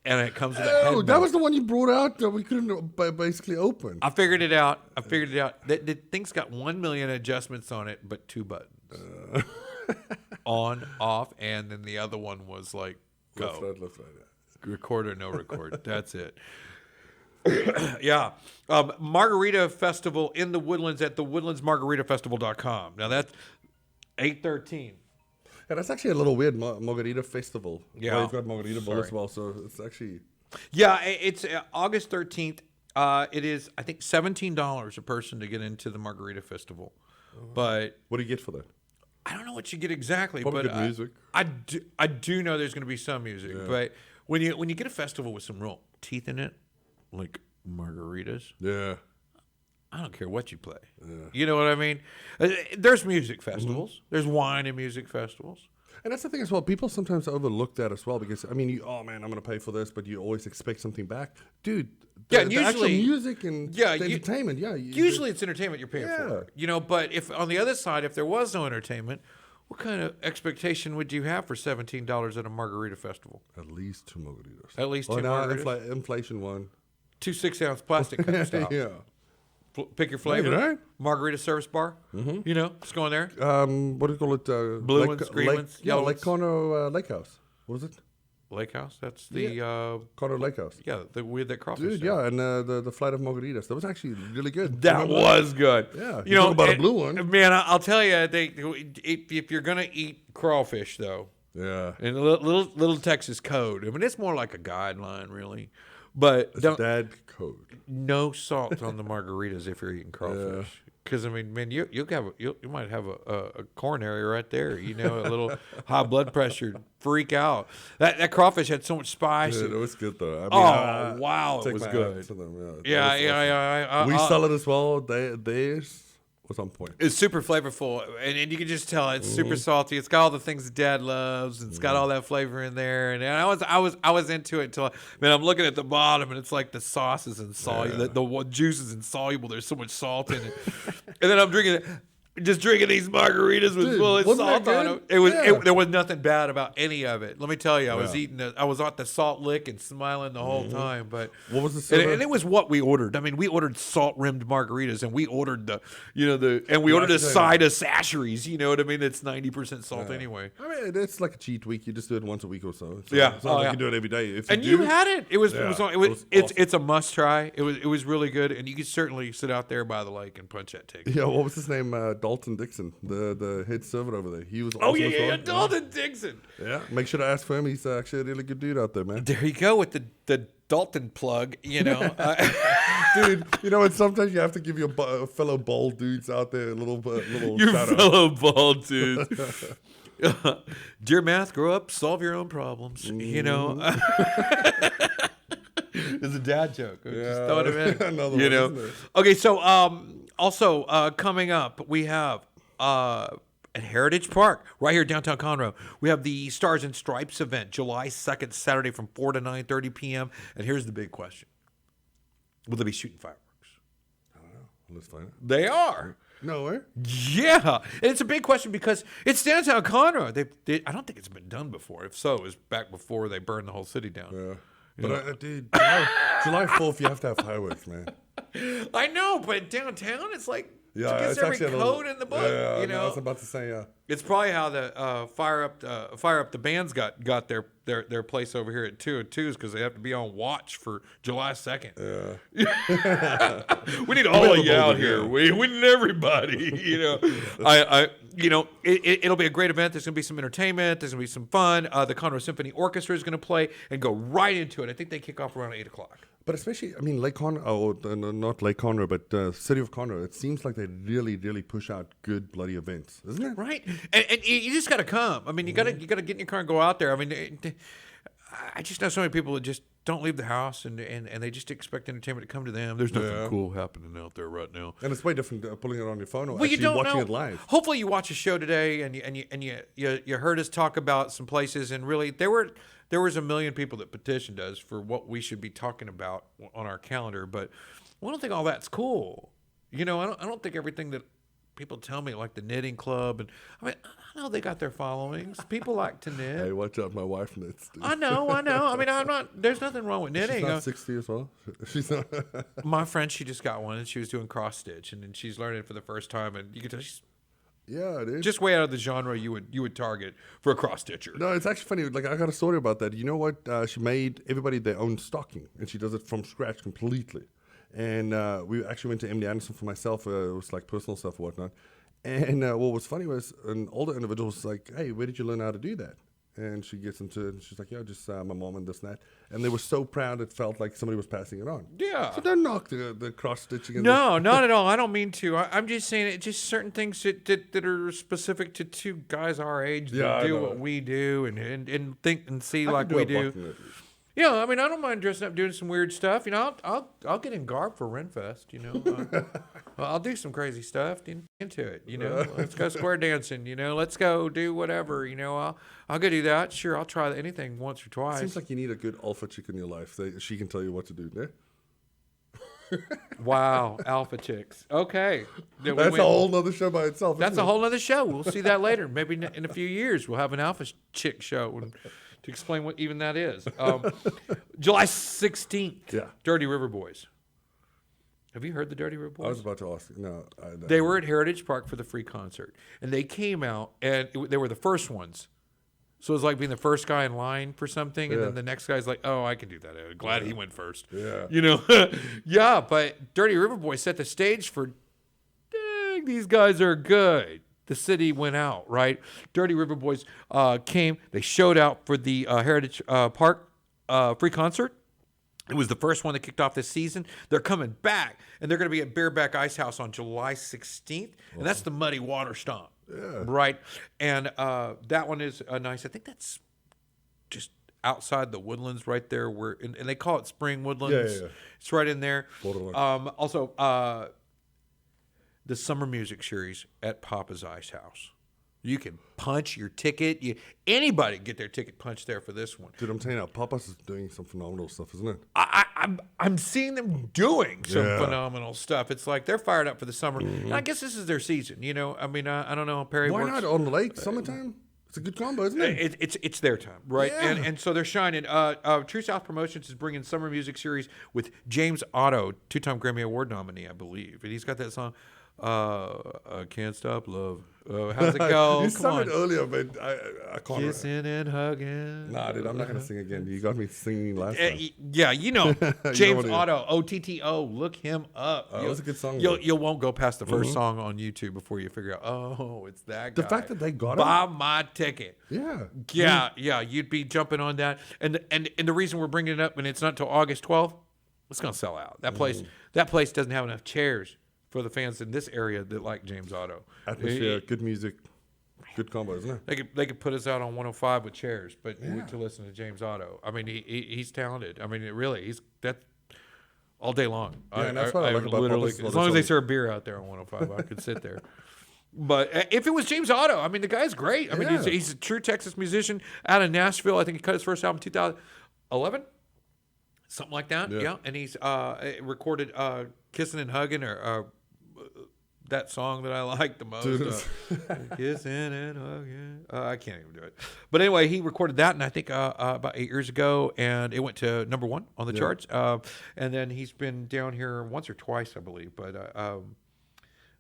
And it comes with a Oh, headband. that was the one you brought out that we couldn't basically open. I figured it out. The thing's got 1 million adjustments on it, but 2 buttons. On, off, and then the other one was like, go. Left, right. Record or no record. That's it. Yeah. Margarita Festival in the Woodlands at the woodlandsmargaritafestival.com. Now that's 8/13. Yeah, that's actually a little weird. Margarita Festival. Yeah. Well, you've got Margarita Bowl as Sorry. well, so it's actually... Yeah, it's August 13th. It is, I think, $17 a person to get into the Margarita Festival. But What do you get for that? I don't know what you get exactly. Probably but good music. I do know there's going to be some music. But when you get a festival with some real teeth in it, like margaritas, Yeah. I don't care what you play. You know what I mean? There's music festivals. There's wine and music festivals. And that's the thing as well. People sometimes overlook that as well because, I mean, oh man, I'm going to pay for this, but you always expect something back. Dude, the actual usually- music and the entertainment, Usually it's entertainment you're paying for. You know, but if on the other side, if there was no entertainment, what kind of expectation would you have for $17 at a margarita festival? At least 2 margaritas. At least Oh, 2 now margaritas. inflation one. 2 6-ounce plastic cup style. Yeah. Pick your flavor. you're right. Margarita service bar. You know, just go in there. What do you call it? Blue ones, green ones, yellow Lake ones. Conroe Lake House. What was it? Lake House. That's the Conroe Lake House. we had that crawfish. Dude, there. yeah, and the flight of margaritas. That was actually really good. That Remember was good. Yeah, you know talk about a blue one. Man, I'll tell you, if you're gonna eat crawfish though, Yeah. and a little Texas code. I mean, it's more like a guideline, really. But It's don't dad code. no salt on the margaritas if you're eating crawfish. Because I mean, man, you might have a coronary right there. You know, a little high blood pressure, freak out. That crawfish had so much spice. Dude, it was good though. I mean, Wow, it take was my hat good. to them, Yeah. We sell it as well. Theirs was on point. It's super flavorful, and you can just tell it's super salty. It's got all the things that Dad loves, and it's got all that flavor in there. And I was into it until I'm looking at the bottom, and it's like the sauce is insoluble, the juice is insoluble. There's so much salt in it, and then I'm drinking these margaritas with Dude, full of wasn't salt that on good? them. There was nothing bad about any of it. Let me tell you, I was at the salt lick and smiling the whole time. But What was the soda? and it was what we ordered. I mean, we ordered salt rimmed margaritas, and we ordered ordered a side of Sasheries. You know what I mean? That's 90% salt anyway. I mean, it's like a cheat week. You just do it once a week or so. Yeah. It's not like you do it every day. If And do, you had it. It was awesome. it's a must try. It was really good, and you could certainly sit out there by the lake and punch that ticket. Yeah, what was his name? Dalton Dixon, the head server over there. He was awesome as well. Dalton Dixon. Yeah, make sure to ask for him. He's actually a really good dude out there, man. There you go with the Dalton plug. You know. Dude, you know, and sometimes you have to give your fellow bald dudes out there a little Your shout out. fellow bald dudes. Dear math, grow up, solve your own problems. You know. It's a dad joke. I'm just throwing it in. Another you one, know. isn't it? Okay, so also coming up, we have at Heritage Park, right here downtown Conroe, we have the Stars and Stripes event, July 2nd, Saturday from 4 to 9:30 p.m. And here's the big question: will they be shooting fireworks? Let's find it. They are. No way. Yeah, and it's a big question because it's downtown Conroe. I don't think it's been done before. If so, it was back before they burned the whole city down. Yeah. But dude, July 4th, you have to have fireworks, man. I know, but downtown it's like Yeah, it gets it's every actually a code little- in the book. Yeah, you no, know, I was about to say, yeah. it's probably how the fire up the bands got their place over here at 202s because they have to be on watch for July 2nd. Yeah. We need all of you Available out to here. hear. We need everybody. You know, it'll be a great event. There's gonna be some entertainment. There's gonna be some fun. The Conroe Symphony Orchestra is gonna play and go right into it. I think they kick off around 8:00. But especially, I mean, Lake Conroe, not Lake Conroe, but City of Conroe, it seems like they really, really push out good bloody events, isn't it? Right, and you just got to come. I mean, you got to get in your car and go out there. I mean, I just know so many people that just don't leave the house and they just expect entertainment to come to them. There's nothing cool happening out there right now. And it's way different pulling it on your phone or Well, you actually don't watching know. it live. Hopefully, you watch a show today and you heard us talk about some places, and really there was a million people that petitioned us for what we should be talking about on our calendar. But I don't think all that's cool. You know, I don't think everything that people tell me, like the knitting club, and I mean, I know they got their followings. People like to knit. Hey, watch out, my wife knits. Dude. I know. I mean, I'm not. There's nothing wrong with knitting. She's not 60 as well. She's not. My friend, she just got one, and she was doing cross stitch, and then she's learning it for the first time, and you can tell she's Yeah, it is. just way out of the genre you would target for a cross stitcher. No, it's actually funny. Like, I got a story about that. You know what? She made everybody their own stocking, and she does it from scratch completely. And we actually went to MD Anderson for myself. It was like personal stuff or whatnot. And what was funny was an older individual was like, "Hey, where did you learn how to do that?" And she gets into it, and she's like, "Yeah, just my mom and this and that." And they were so proud it felt like somebody was passing it on. Yeah. So don't knock the cross stitching. No, not at all. I don't mean to. I'm just saying it. Just certain things that are specific to two guys our age that Yeah, I do know. what we do and think and see I like could we do a do. bucket at least. Yeah, I mean, I don't mind dressing up, doing some weird stuff. You know, I'll get in garb for Renfest. You know, I'll do some crazy stuff into it. You know, let's go square dancing. You know, let's go do whatever. You know, I'll go do that. Sure, I'll try anything once or twice. Seems like you need a good alpha chick in your life. She can tell you what to do. Yeah? Wow, alpha chicks. Okay, Then we That's went- a whole nother show by itself. That's isn't a it? whole nother show. We'll see that later. Maybe in a few years we'll have an alpha chick show to explain what even that is. July 16th. Yeah. Dirty River Boys. Have you heard the Dirty River I was Boys? about to ask. No, They were at Heritage Park for the free concert, and they came out, and they were the first ones. So it was like being the first guy in line for something, and Yeah. then the next guy's like, "Oh, I can do that. I'm glad he went first." Yeah. You know, yeah. But Dirty River Boys set the stage for, dang, these guys are good. The city went out, right? Dirty River Boys came. They showed out for the Heritage Park free concert. It was the first one that kicked off this season. They're coming back, and they're going to be at Bareback Ice House on July 16th, and that's the Muddy Water Stomp, right? And that one is nice. I think that's just outside the Woodlands right there, where and they call it Spring Woodlands. Yeah. It's right in there. Borderline. Also, the Summer Music Series at Papa's Ice House. You can punch your ticket. Anybody can get their ticket punched there for this one. Dude, I'm telling you now, Papas is doing some phenomenal stuff, isn't it? I'm seeing them doing some Yeah. phenomenal stuff. It's like they're fired up for the summer. And I guess this is their season. You know, I mean, I don't know how Perry Why works. not on the lake, summertime? It's a good combo, isn't it? It's their time, right? Yeah. And so they're shining. True South Promotions is bringing Summer Music Series with James Otto, 2-time Grammy Award nominee, I believe, and he's got that song, I Can't Stop Love. How's it go? You Come sung on. it earlier, but I can't. Kissing and hugging. Nah, dude, I'm not gonna sing again. You got me singing last time. Yeah, you know James what Otto, OTTO. Look him up. That was a good song, You though. won't go past the 1st song on YouTube before you figure out. Oh, it's that guy. The fact that they got buy my ticket. Yeah. Yeah, you'd be jumping on that. And the reason we're bringing it up, and it's not until August 12th, it's gonna sell out. That place doesn't have enough chairs for the fans in this area that like James Otto. Atmosphere, good music, good combo, isn't it? They could put us out on 105 with chairs, but to listen to James Otto. I mean, he's talented. I mean, he's that all day long. Yeah, and that's what I like about literally, Papa's. as long as they serve beer out there on 105, I could sit there. But if it was James Otto, I mean, the guy's great. I mean, Yeah. he's a true Texas musician out of Nashville. I think he cut his first album in 2011, something like that. Yeah. Yeah, and he's recorded "Kissing and Hugging" or that song that I like the most. Dude, Kissing and hugging. I can't even do it. But anyway, he recorded that, and I think about 8 years ago, and it went to number 1 on the charts. And then he's been down here once or twice, I believe. But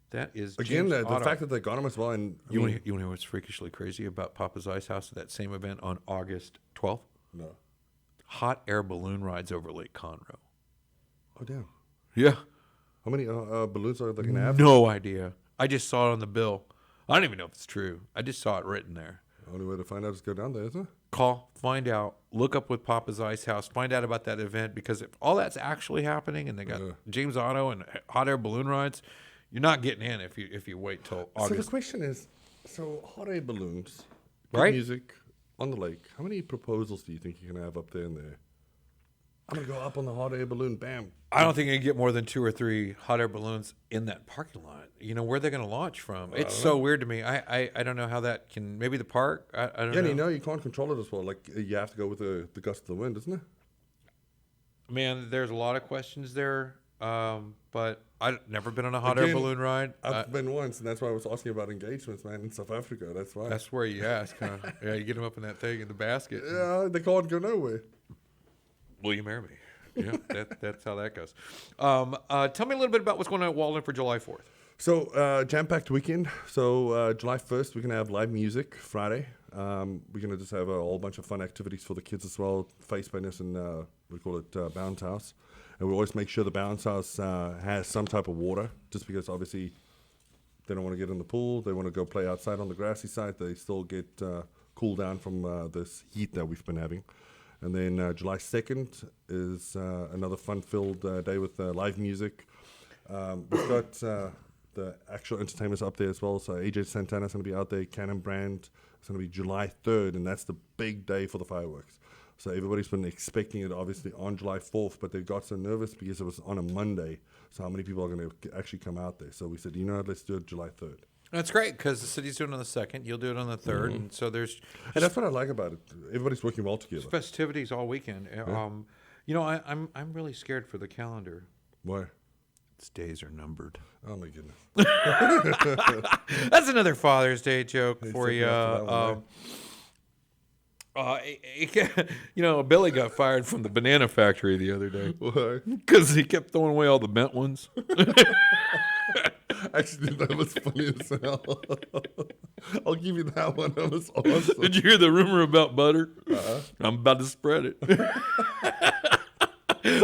that is again James the Otto. fact that they got him as well. And You want to know what's freakishly crazy about Papa's Ice House at that same event on August 12th? no. Hot air balloon rides over Lake Conroe. Oh damn! Yeah. How many balloons are they gonna have? No idea. I just saw it on the bill. I don't even know if it's true. I just saw it written there. The only way to find out is go down there, isn't it? Call, find out, look up with Papa's Ice House, find out about that event, because if all that's actually happening and they got James Otto and hot air balloon rides, you're not getting in if you wait till So the August. question is, hot air balloons, good Right? music on the lake. How many proposals do you think you can have up there and there? I'm gonna go up on the hot air balloon. Bam. I don't think you can get more than 2 or 3 hot air balloons in that parking lot. You know, where are they going to launch from? It's so weird to me. I don't know how that can. Maybe the park. I don't know. Yeah, and you know you can't control it as well. Like you have to go with the gust of the wind, isn't it? Man, there's a lot of questions there. But I've never been on a hot air Again, balloon ride. I've been once, and that's why I was asking about engagements, man, in South Africa. That's why. That's where you ask, huh? Yeah, you get them up in that thing in the basket. Yeah, they can't go nowhere. Will you marry me? Yeah, that's how that goes. Tell me a little bit about what's going on at Walden for July 4th. So, jam-packed weekend. So, July 1st, we're going to have live music Friday. We're going to just have a whole bunch of fun activities for the kids as well. Face painters and we call it bounce house. And we always make sure the bounce house has some type of water, just because obviously they don't want to get in the pool. They want to go play outside on the grassy side. They still get cooled down from this heat that we've been having. And then July 2nd is another fun-filled day with live music. We've got the actual entertainers up there as well. So AJ Santana's going to be out there. Cannon Brand. It's going to be July 3rd, and that's the big day for the fireworks. So everybody's been expecting it, obviously, on July 4th, but they got so nervous because it was on a Monday. So how many people are going to actually come out there? So we said, you know what, let's do it July 3rd. That's great because the city's doing it on the 2nd. You'll do it on the 3rd. And so there's And that's what I like about it. Everybody's working well together. festivities all weekend. You know, I'm really scared for the calendar. Why? Its days are numbered. Oh, my goodness. That's another Father's Day joke for took you. me off for that You know, Billy got fired from the banana factory the other day Why? because he kept throwing away all the bent ones. Actually, that was funny as hell. I'll give you that one. That was awesome. Did you hear the rumor about butter? I'm about to spread it.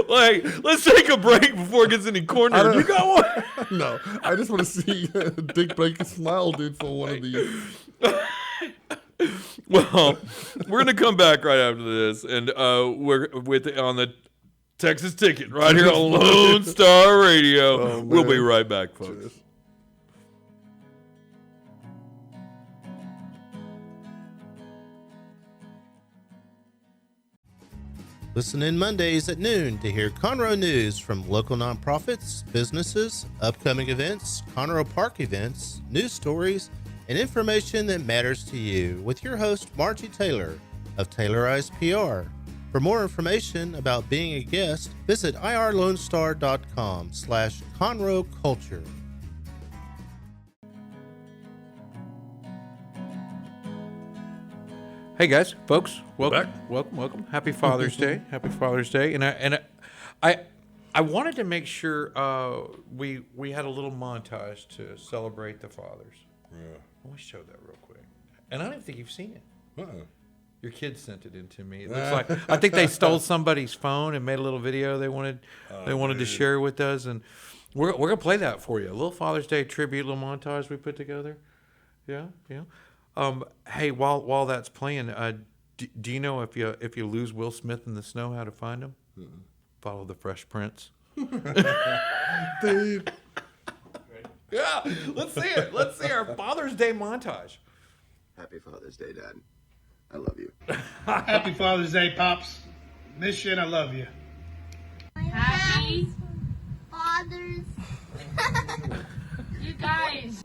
Like, let's take a break before it gets any corner. You got one? No, I just want to see Dick break a smile, dude, for one of these. Well, we're gonna come back right after this, and we're on the Texas Ticket right here on Lone Star Radio. We'll be right back, folks. Cheers. Listen in Mondays at noon to hear Conroe news from local nonprofits, businesses, upcoming events, Conroe Park events, news stories, and information that matters to you with your host, Margie Taylor of Taylorized PR. For more information about being a guest, visit irlonestar.com/Conroe Culture. Hey guys, folks, welcome, back. welcome. Happy Father's Day, happy Father's Day, and I wanted to make sure we had a little montage to celebrate the fathers. Yeah. I want to show that real quick, and I don't even think you've seen it. Your kids sent it in to me. It looks like I think they stole somebody's phone and made a little video they wanted to share with us, and we're gonna play that for you. A little Father's Day tribute, little montage we put together. Yeah. Hey, while that's playing, do you know if you lose Will Smith in the snow, how to find him? Follow the Fresh Prince. Dude. Yeah, let's see it. Let's see our Father's Day montage. Happy Father's Day, Dad. I love you. Happy Father's Day, Pops. Miss you and I love you. Happy Fathers. You guys.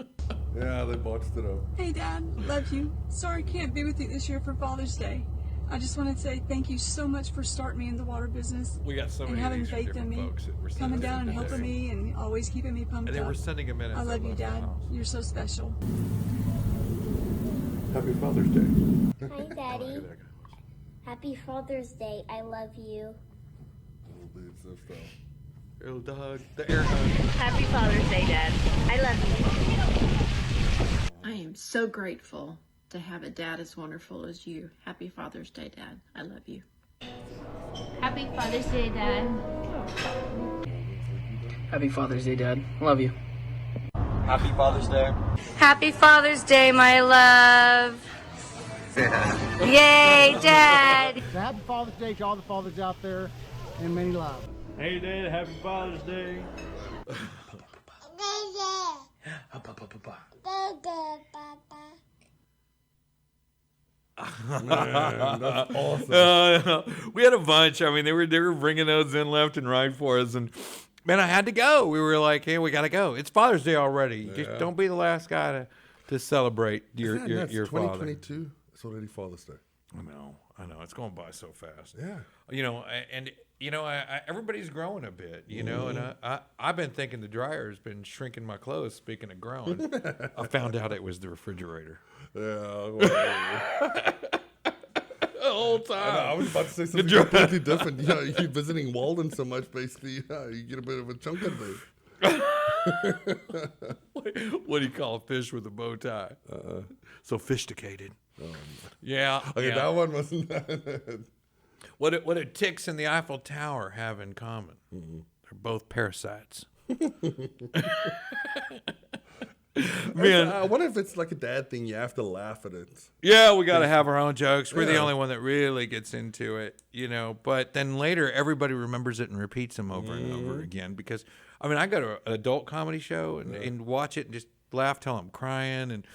Yeah, they botched it up. Hey, Dad. Love you. Sorry can't be with you this year for Father's Day. I just want to say thank you so much for starting me in the water business. We got so and many of having these from faith in different me, folks that were sending coming us down and in helping today. me, and always keeping me pumped And they up. were sending them in as I I love you, left the Dad. house. You're so special. Happy Father's Day. Hi, Daddy. Happy Father's Day. I love you. Little dog, the air hug. Happy Father's Day, Dad. I love you. I am so grateful to have a dad as wonderful as you. Happy Father's Day, Dad. I love you. Happy Father's Day, Dad. Happy Father's Day, Dad. Love you. Happy Father's Day. Happy Father's Day, my love. Yay, Dad. Happy Father's Day to all the fathers out there, and many love. Hey, Dad. Happy Father's Day. Man, that's awesome. We had a bunch. I mean, they were bringing those in left and right for us, and man, I had to go. We were like, hey, we gotta go. It's Father's Day already. Yeah. Just don't be the last guy to celebrate your father. 2022. It's already Father's Day. I know. It's going by so fast. Yeah. Everybody's growing a bit, and I've been thinking the dryer's been shrinking my clothes. Speaking of growing, I found out it was the refrigerator. Yeah. The whole time. I was about to say something completely different. You're visiting Walden so much, basically, you get a bit of a chunk of it. What do you call a fish with a bow tie? Sophisticated. Yeah. Okay, yeah. that one wasn't. What do ticks and the Eiffel Tower have in common? Mm-hmm. They're both parasites. Man, I wonder if it's like a dad thing. You have to laugh at it. Yeah, we got to have our own jokes. We're the Yeah. only one that really gets into it, But then later, everybody remembers it and repeats them over and over again. Because, I go to an adult comedy show and watch it and just laugh till I'm crying and,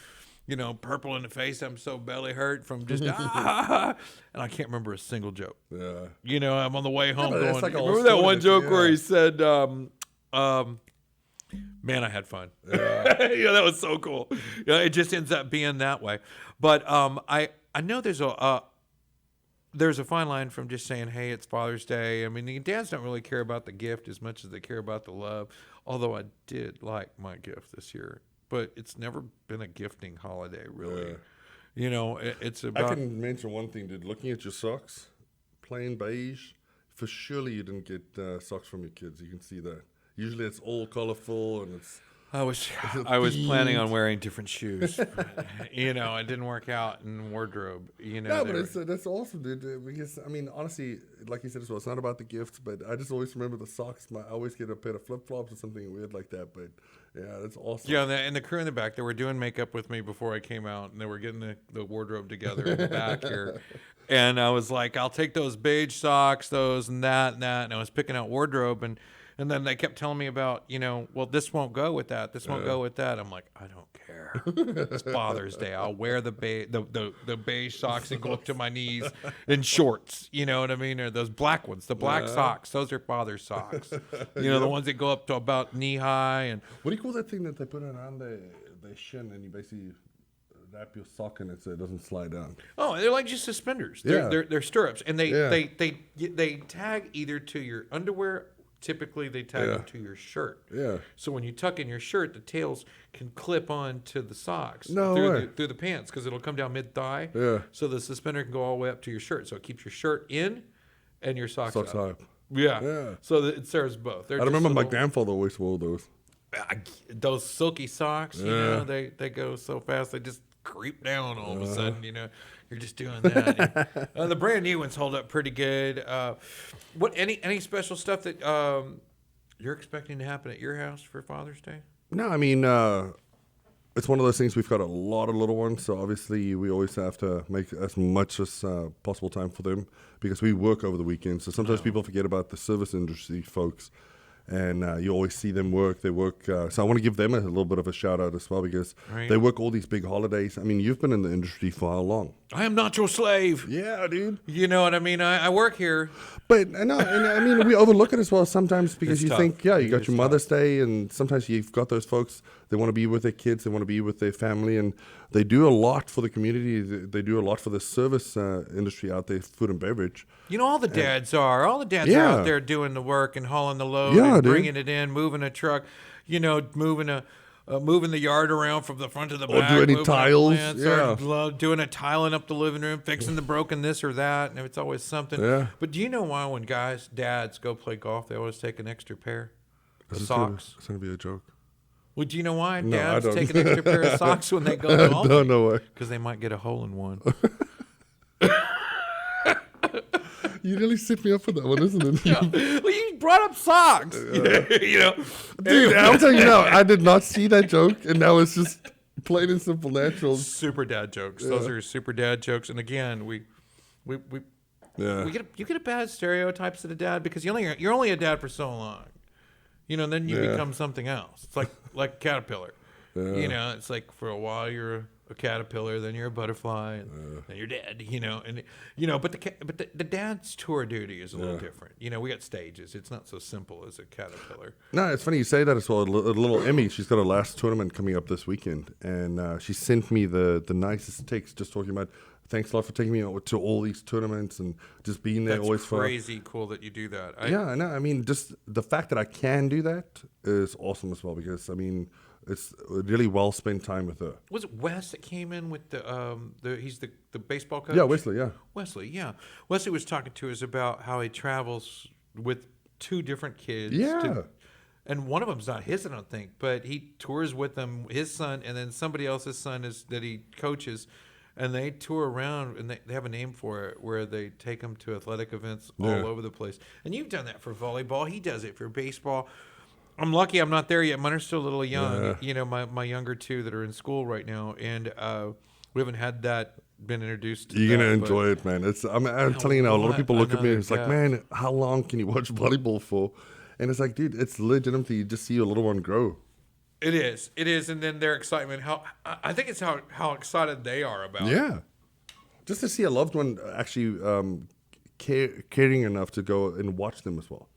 purple in the face. I'm so belly hurt from just, and I can't remember a single joke. Yeah. I'm on the way home but going, it's like a whole remember that story one that- joke where yeah. he said, man, I had fun. Yeah. That was so cool. It just ends up being that way. But I know there's a fine line from just saying, hey, it's Father's Day. The dads don't really care about the gift as much as they care about the love, although I did like my gift this year. But it's never been a gifting holiday, really. Yeah. It's about... I can mention one thing, dude. Looking at your socks, plain beige, for surely you didn't get socks from your kids. You can see that. Usually it's all colorful and it's... I was planning on wearing different shoes. But, it didn't work out in wardrobe. No, but that's awesome, dude. Because, honestly, like you said as well, it's not about the gifts, but I just always remember the socks. I always get a pair of flip-flops or something weird like that, but yeah, that's awesome. Yeah, and the crew in the back, they were doing makeup with me before I came out, and they were getting the wardrobe together in the back here. And I was like, I'll take those beige socks, those and that, and I was picking out wardrobe, and then they kept telling me about, well, this won't go with that. This won't go with that. I'm like, I don't care. It's Father's Day. I'll wear the beige socks and go up to my knees in shorts. You know what I mean? Or those black ones, the black socks. Those are father's socks. The ones that go up to about knee high. And what do you call that thing that they put around their shin and you basically wrap your sock in it so it doesn't slide down? Oh, they're like just suspenders. They're stirrups, and they tag either to your underwear. Typically, they tag them to your shirt. Yeah. So when you tuck in your shirt, the tails can clip on to the socks through the pants because it'll come down mid-thigh. Yeah. So the suspender can go all the way up to your shirt. So it keeps your shirt in and your socks up. high. Yeah. So that it serves both. I remember my grandfather always wore those. Those silky socks, they go so fast they just creep down all of a sudden, you're just doing that. The brand new ones hold up pretty good. What any special stuff that you're expecting to happen at your house for Father's Day? No, it's one of those things. We've got a lot of little ones, so obviously we always have to make as much as possible time for them because we work over the weekend. So sometimes people forget about the service industry folks. and you always see them work. They work. So I want to give them a little bit of a shout out as well, because Right. they work all these big holidays. I mean, you've been in the industry for how long? I am not your slave. Yeah, dude. You know what I mean? I work here. But I know, and I mean, we overlook it as well sometimes because It's you tough. think, yeah, you It got is your Mother's Day, and sometimes you've got those folks, they want to be with their kids, they want to be with their family, and they do a lot for the community. They do a lot for the service industry out there, food and beverage. You know, all the dads are. All the dads Yeah. are out there doing the work and hauling the load Yeah, and dude. bringing it in, moving a truck, you know, moving the yard around from the front to the Or back. do any moving up tiles, plants, yeah. or doing a tiling up the living room, fixing the broken this or that, and it's always something. Yeah. But do you know why when dads go play golf, they always take an extra pair of This is socks? It's going to be a joke. Well, do you know why No, I dads don't. take an extra pair of socks when they go I golfing? don't know why. Because they might get a hole in one. You really set me up for that one, isn't it? Yeah. Well, you brought up socks. You know, Dude, I'm telling you now, I did not see that joke, and now it's just plain and simple natural. Super dad jokes. Yeah. Those are super dad jokes. And again, you get a bad stereotypes of a dad because you're only a dad for so long. You know, then you Yeah. become something else. It's like a caterpillar. Yeah. You know, it's like for a while you're a caterpillar, then you're a butterfly, and then you're dead. You know, and but the dad's tour duty is a little different. You know, we got stages. It's not so simple as a caterpillar. No, it's funny you say that as well. Little Emmy, she's got her last tournament coming up this weekend, and she sent me the nicest text just talking about, thanks a lot for taking me out to all these tournaments and just being there That's always for. crazy cool that you do that. Yeah, I know. I mean, just the fact that I can do that is awesome as well, because I mean, it's really well spent time with her. Was it Wes that came in with he's the baseball coach? Yeah, Wesley, yeah. Wesley, yeah. Wesley was talking to us about how he travels with two different kids. Yeah. And one of them's not his, I don't think, but he tours with them, his son, and then somebody else's son that he coaches. And they tour around, and they have a name for it, where they take them to athletic events all over the place. And you've done that for volleyball. He does it for baseball. I'm lucky I'm not there yet. Mine are still a little young. Yeah. You know, my younger two that are in school right now, and we haven't had that been introduced to. You're that, gonna but- enjoy it, man. I'm telling you now, a lot of people look at me and it's like, Yeah. man, how long can you watch volleyball for? And it's like, dude, it's legitimately you just see your little one grow. It is, and then their excitement. I think it's how excited they are about it. Yeah. Just to see a loved one actually caring enough to go and watch them as well.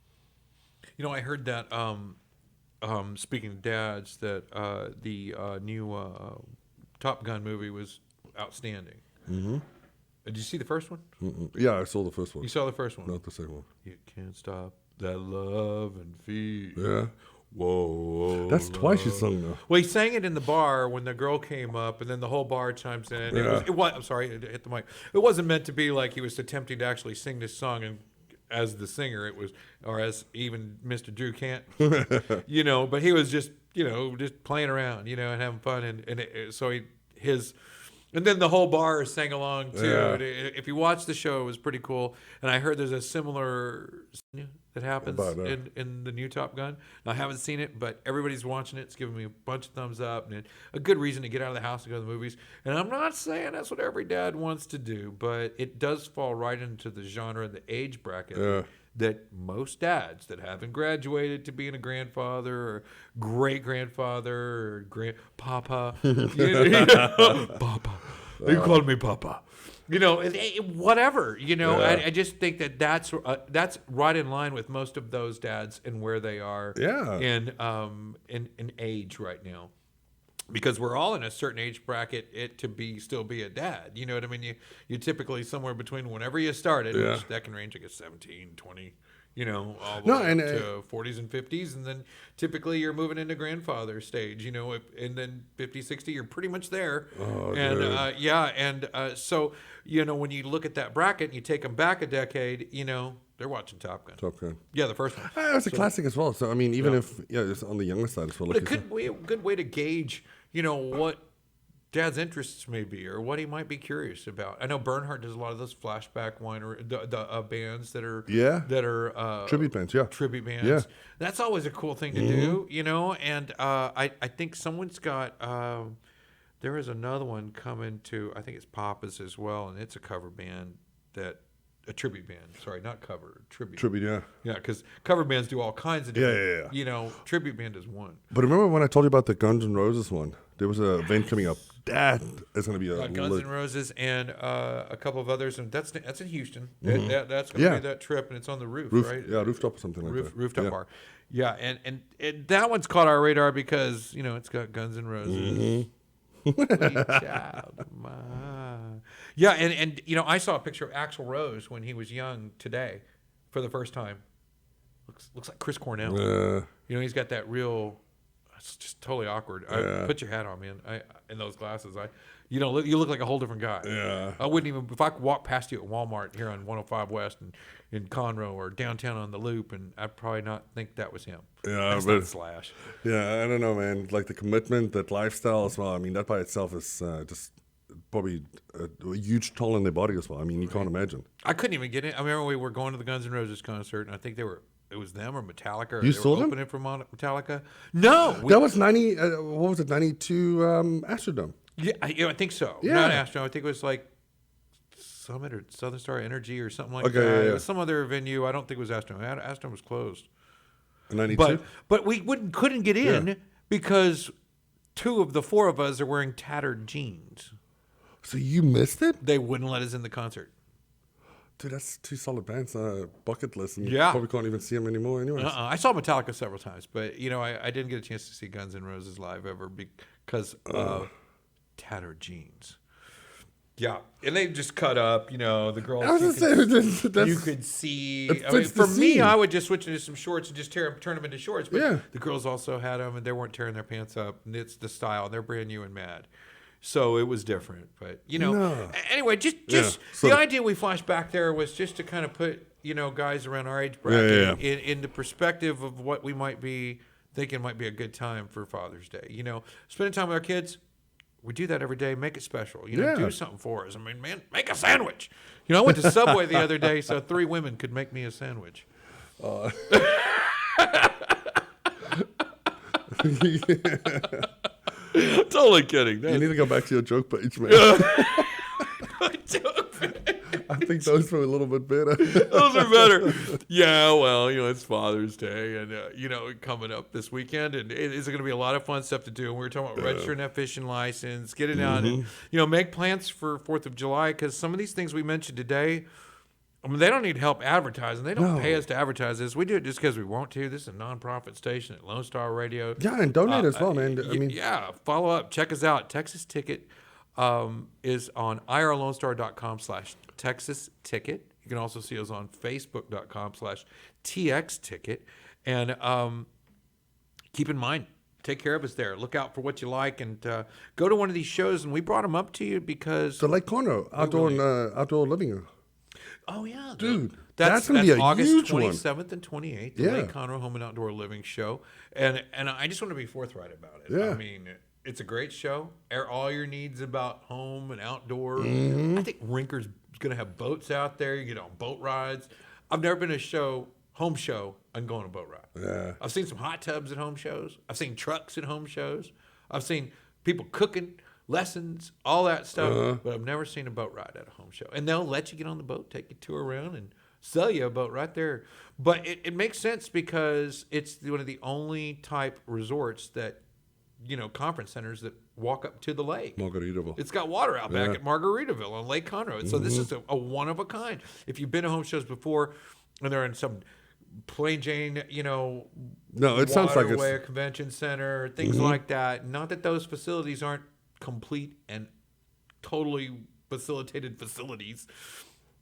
You know, I heard that. Speaking of dads, that the new Top Gun movie was outstanding. Mm-hmm. Did you see the first one? Yeah, I saw the first one. You saw the first one? Not the second one. You can't stop that love and feel. Yeah. Whoa. That's twice you sung though. Well, he sang it in the bar when the girl came up, and then the whole bar chimes in. And Yeah. it was, I'm sorry, it hit the mic. It wasn't meant to be like he was attempting to actually sing this song and as the singer. It was, or as even Mr. Drew Kandt, you know. But he was just playing around, and having fun, and then the whole bar sang along too. Yeah. If you watch the show, it was pretty cool. And I heard there's a similar that happens in the new Top Gun. I haven't seen it, but everybody's watching it. It's giving me a bunch of thumbs up, and a good reason to get out of the house and go to the movies. And I'm not saying that's what every dad wants to do, but it does fall right into the genre and the age bracket that most dads that haven't graduated to being a grandfather or great grandfather or grandpapa, Papa. You called me Papa. Whatever. I just think that's right in line with most of those dads and where they are in age right now. Because we're all in a certain age bracket to still be a dad. You know what I mean? You're typically somewhere between whenever you started, which that can range, I guess, 17, 20, all the way up to 40s and 50s. And then typically you're moving into grandfather stage, and then 50, 60, you're pretty much there. Oh, So, when you look at that bracket and you take them back a decade, they're watching Top Gun. Top Gun. Yeah, the first one. It's a classic as well. So, I mean, even if it's on the younger side as well. But it could be a good way to gauge, what dad's interests may be or what he might be curious about. I know Bernhardt does a lot of those flashback the bands that are tribute bands. Yeah, tribute bands. Yeah. That's always a cool thing to do, And I think someone's got. There is another one coming to. I think it's Papa's as well, and it's a cover band that a tribute band. Sorry, not cover. Tribute. Tribute, yeah. Yeah, because cover bands do all kinds of different. You know, tribute band is one. But remember when I told you about the Guns N' Roses one? There was an event coming up. That is going to be a Guns N' Roses and a couple of others, and that's in Houston. That's going to be that trip, and it's on the roof, right? Yeah, rooftop or something like that. Rooftop bar. Yeah, and that one's caught our radar because it's got Guns N' Roses. Sweet child, yeah, and I saw a picture of Axl Rose when he was young today, for the first time. Looks like Chris Cornell. He's got that real. It's just totally awkward. Put your hat on, man. In those glasses, you look like a whole different guy. Yeah. I wouldn't even if I could walk past you at Walmart here on 105 West and in Conroe or downtown on the Loop, and I'd probably not think that was him. Yeah, that's but not Slash. Yeah, I don't know, man. Like the commitment, that lifestyle as well. I mean, that by itself is just probably a huge toll on their body as well. I mean, you can't imagine. I couldn't even get in. I remember we were going to the Guns N' Roses concert, and I think it was them or Metallica. Or You they saw were them? opening for Metallica? No. That was 90, what was it, 92 Astrodome? Yeah, I think so. Yeah. Not Astro. I think it was like Summit or Southern Star Energy or something like that. Yeah. It was some other venue. I don't think it was Astro. Astro was closed. 92? But we couldn't get in because 2 of the 4 of us are wearing tattered jeans. So you missed it? They wouldn't let us in the concert. Dude, that's 2 solid bands, bucket list, and Yeah. you probably can't even see them anymore anyways. I saw Metallica several times, but I didn't get a chance to see Guns N' Roses live ever because of tattered jeans. Yeah, and they just cut up, the girls. I was just saying, you could see. It For me, I would just switch into some shorts and just turn them into shorts. But Yeah. the girls also had them, and they weren't tearing their pants up. And it's the style. They're brand new and mad. So it was different. But, anyway, just the idea we flashed back there was just to kind of put, guys around our age bracket in the perspective of what we might be thinking might be a good time for Father's Day. Spending time with our kids. We do that every day. Make it special. Do something for us. I mean, man, make a sandwich. I went to Subway the other day, so 3 women could make me a sandwich. Totally kidding. You need to go back to your joke page, man. I think those were a little bit better. Those are better. Yeah, well, it's Father's Day, and coming up this weekend, and it's going to be a lot of fun stuff to do. And we were talking about registering that fishing license, get it out, and make plans for 4th of July, because some of these things we mentioned today, I mean, they don't need help advertising. They don't pay us to advertise this. We do it just because we want to. This is a nonprofit station at Lone Star Radio. Yeah, and donate as well, man. I mean, follow up. Check us out. Texas Ticket is on irlonestar.com/Texas Ticket. You can also see us on Facebook.com/TX Ticket. And keep in mind, take care of us there. Look out for what you like, and go to one of these shows. And we brought them up to you because the Lake Conroe outdoor living. Oh yeah, dude, that's going to be a August huge 27th and 28th. The Lake Conroe Home and Outdoor Living Show, and I just want to be forthright about it. Yeah. I mean, it's a great show. Air all your needs about home and outdoor. I think Rinker's going to have boats out there. You get on boat rides. I've never been to a home show and go on a boat ride. Yeah, I've seen some hot tubs at home shows. I've seen trucks at home shows. I've seen people cooking. Lessons, all that stuff, but I've never seen a boat ride at a home show. And they'll let you get on the boat, take you tour around, and sell you a boat right there. But it makes sense because it's one of the only type resorts that, conference centers that walk up to the lake. Margaritaville. It's got water out back at Margaritaville on Lake Conroe. So this is a one of a kind. If you've been to home shows before and they're in some Plain Jane, no, it sounds like Waterway Convention Center, things like that. Not that those facilities aren't complete and totally facilitated facilities,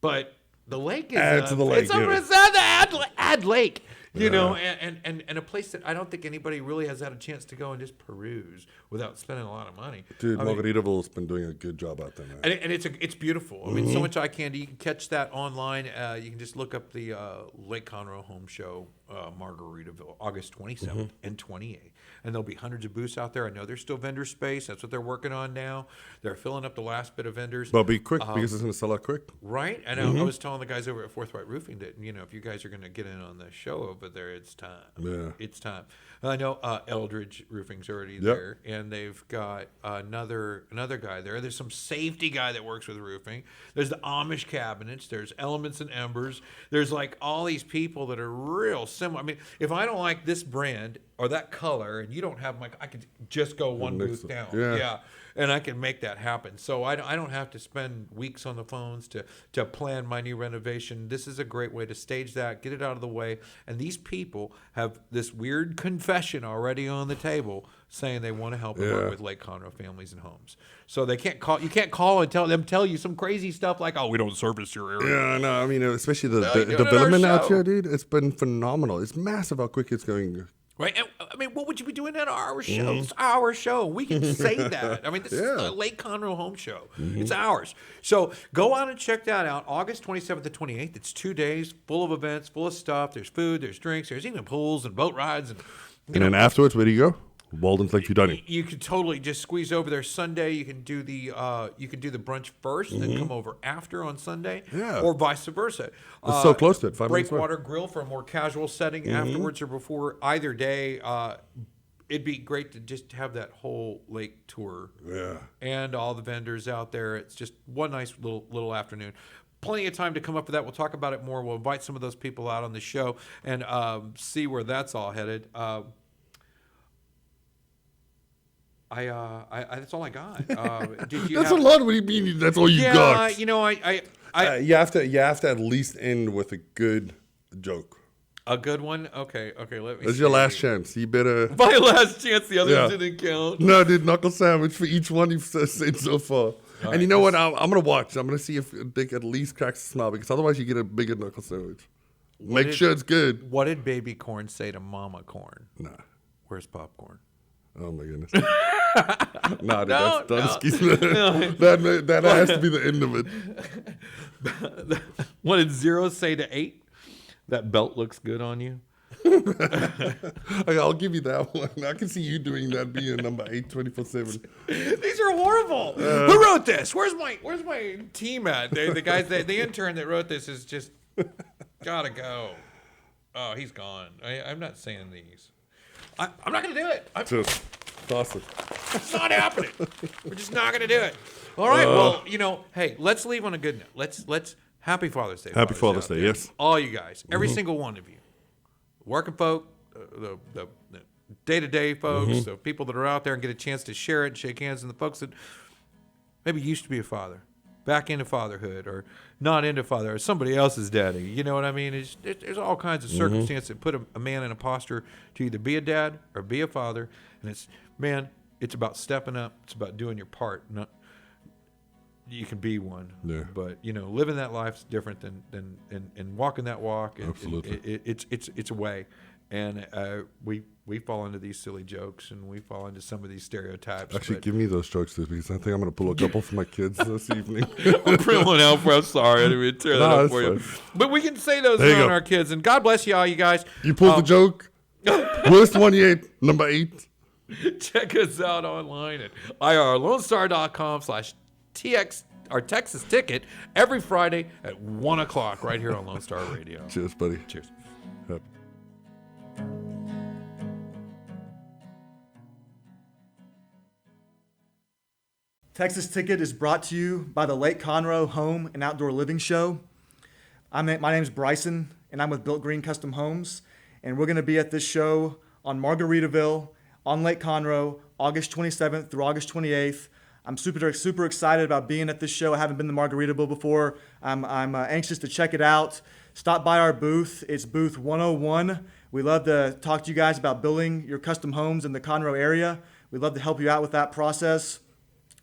but the lake is add to the lake. It's add lake, and a place that I don't think anybody really has had a chance to go and just peruse without spending a lot of money. Dude, Margaritaville's been doing a good job out there, man. And it's beautiful. I mean, so much eye candy. You can catch that online. You can just look up the Lake Conroe Home Show Margaritaville, August 27th and 28th. And there'll be hundreds of booths out there. I know there's still vendor space. That's what they're working on now. They're filling up the last bit of vendors. But be quick because it's going to sell out quick. Right? I know. I was telling the guys over at Forthright Roofing that, if you guys are going to get in on the show over there, it's time. Yeah. It's time. I know Eldridge Roofing's already there, and they've got another guy there. There's some safety guy that works with roofing. There's the Amish cabinets. There's Elements and Embers. There's like all these people that are real similar. I mean, if I don't like this brand or that color, and you don't have I could just go one booth down. Yeah. And I can make that happen. So I don't have to spend weeks on the phones to plan my new renovation. This is a great way to stage that, get it out of the way. And these people have this weird confession already on the table saying they want to help and work with Lake Conroe families and homes. So they can't call. You can't call and tell you some crazy stuff like, "Oh, we don't service your area." Yeah, no, I mean, especially the development out here, dude. It's been phenomenal. It's massive how quick it's going. Right. And, I mean, what would you be doing at our show? It's our show. We can say that. I mean, this is the Lake Conroe Home Show. It's ours. So go out and check that out. August 27th to 28th. It's 2 days full of events, full of stuff. There's food, there's drinks, there's even pools and boat rides. And then afterwards, where do you go? Walden's Lakeview Dining. You could totally just squeeze over there Sunday. You can do the brunch first, and then come over after on Sunday, or vice versa. It's so close to it. 5 minutes Breakwater Grill for a more casual setting afterwards or before either day. It'd be great to just have that whole lake tour. Yeah. And all the vendors out there. It's just one nice little afternoon. Plenty of time to come up with that. We'll talk about it more. We'll invite some of those people out on the show and see where that's all headed. That's all I got. Did you that's a lot. What do you mean? That's all you got? Yeah, you have to at least end with a good joke. A good one? Okay. Let me. That's your last chance. You better. My last chance. The others didn't count. No, dude. Knuckle sandwich for each one you've said so far. All and you know what? I'm gonna watch. I'm gonna see if Dick at least cracks a smile because otherwise you get a bigger knuckle sandwich. Make sure it's good. What did Baby Corn say to Mama Corn? Nah. Where's popcorn? Oh my goodness. Nah, dude, that has to be the end of it. What did 0 say to 8? That belt looks good on you. Okay, I'll give you that one. I can see you doing that, being number 8 24/7. These are horrible. Who wrote this? Where's my team at? The guys, the intern that wrote this is just gotta go. Oh, he's gone. I'm not saying these. I'm not gonna do it. Just toss it. It's not happening. We're just not gonna do it. All right. Well, hey, let's leave on a good note. Let's happy Father's Day. Happy Father's Day. Yes. All you guys, every single one of you, working folk, the day-to-day folks, the people that are out there and get a chance to share it and shake hands, and the folks that maybe used to be a father, back into fatherhood, or not into father, or somebody else's daddy. You know what I mean? There's all kinds of circumstances that put a man in a posture to either be a dad or be a father. And it's about stepping up. It's about doing your part. You can be one. Yeah. But, living that life's different than walking that walk. Absolutely. It's a way. And we fall into these silly jokes, and we fall into some of these stereotypes. Actually, give me those jokes, dude, because I think I'm going to pull a couple for my kids this evening. I'm pulling out for. I'm sorry, I didn't mean to tear that up for you. But we can say those around our kids. And God bless you all, you guys. You pulled the joke. Worst one yet, number 8. Check us out online at irlonestar.com/TX, our Texas Ticket, every Friday at 1 o'clock right here on Lone Star Radio. Cheers, buddy. Cheers. Yep. Texas Ticket is brought to you by the Lake Conroe Home and Outdoor Living Show. My name is Bryson, and I'm with Built Green Custom Homes, and we're going to be at this show on Margaritaville on Lake Conroe, August 27th through August 28th. I'm super excited about being at this show. I haven't been to Margaritaville before. I'm anxious to check it out. Stop by our booth. It's booth 101. We love to talk to you guys about building your custom homes in the Conroe area. We'd love to help you out with that process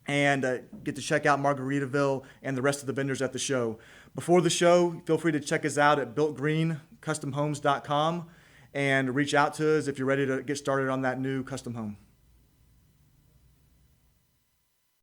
and get to check out Margaritaville and the rest of the vendors at the show. Before the show, feel free to check us out at builtgreencustomhomes.com and reach out to us if you're ready to get started on that new custom home.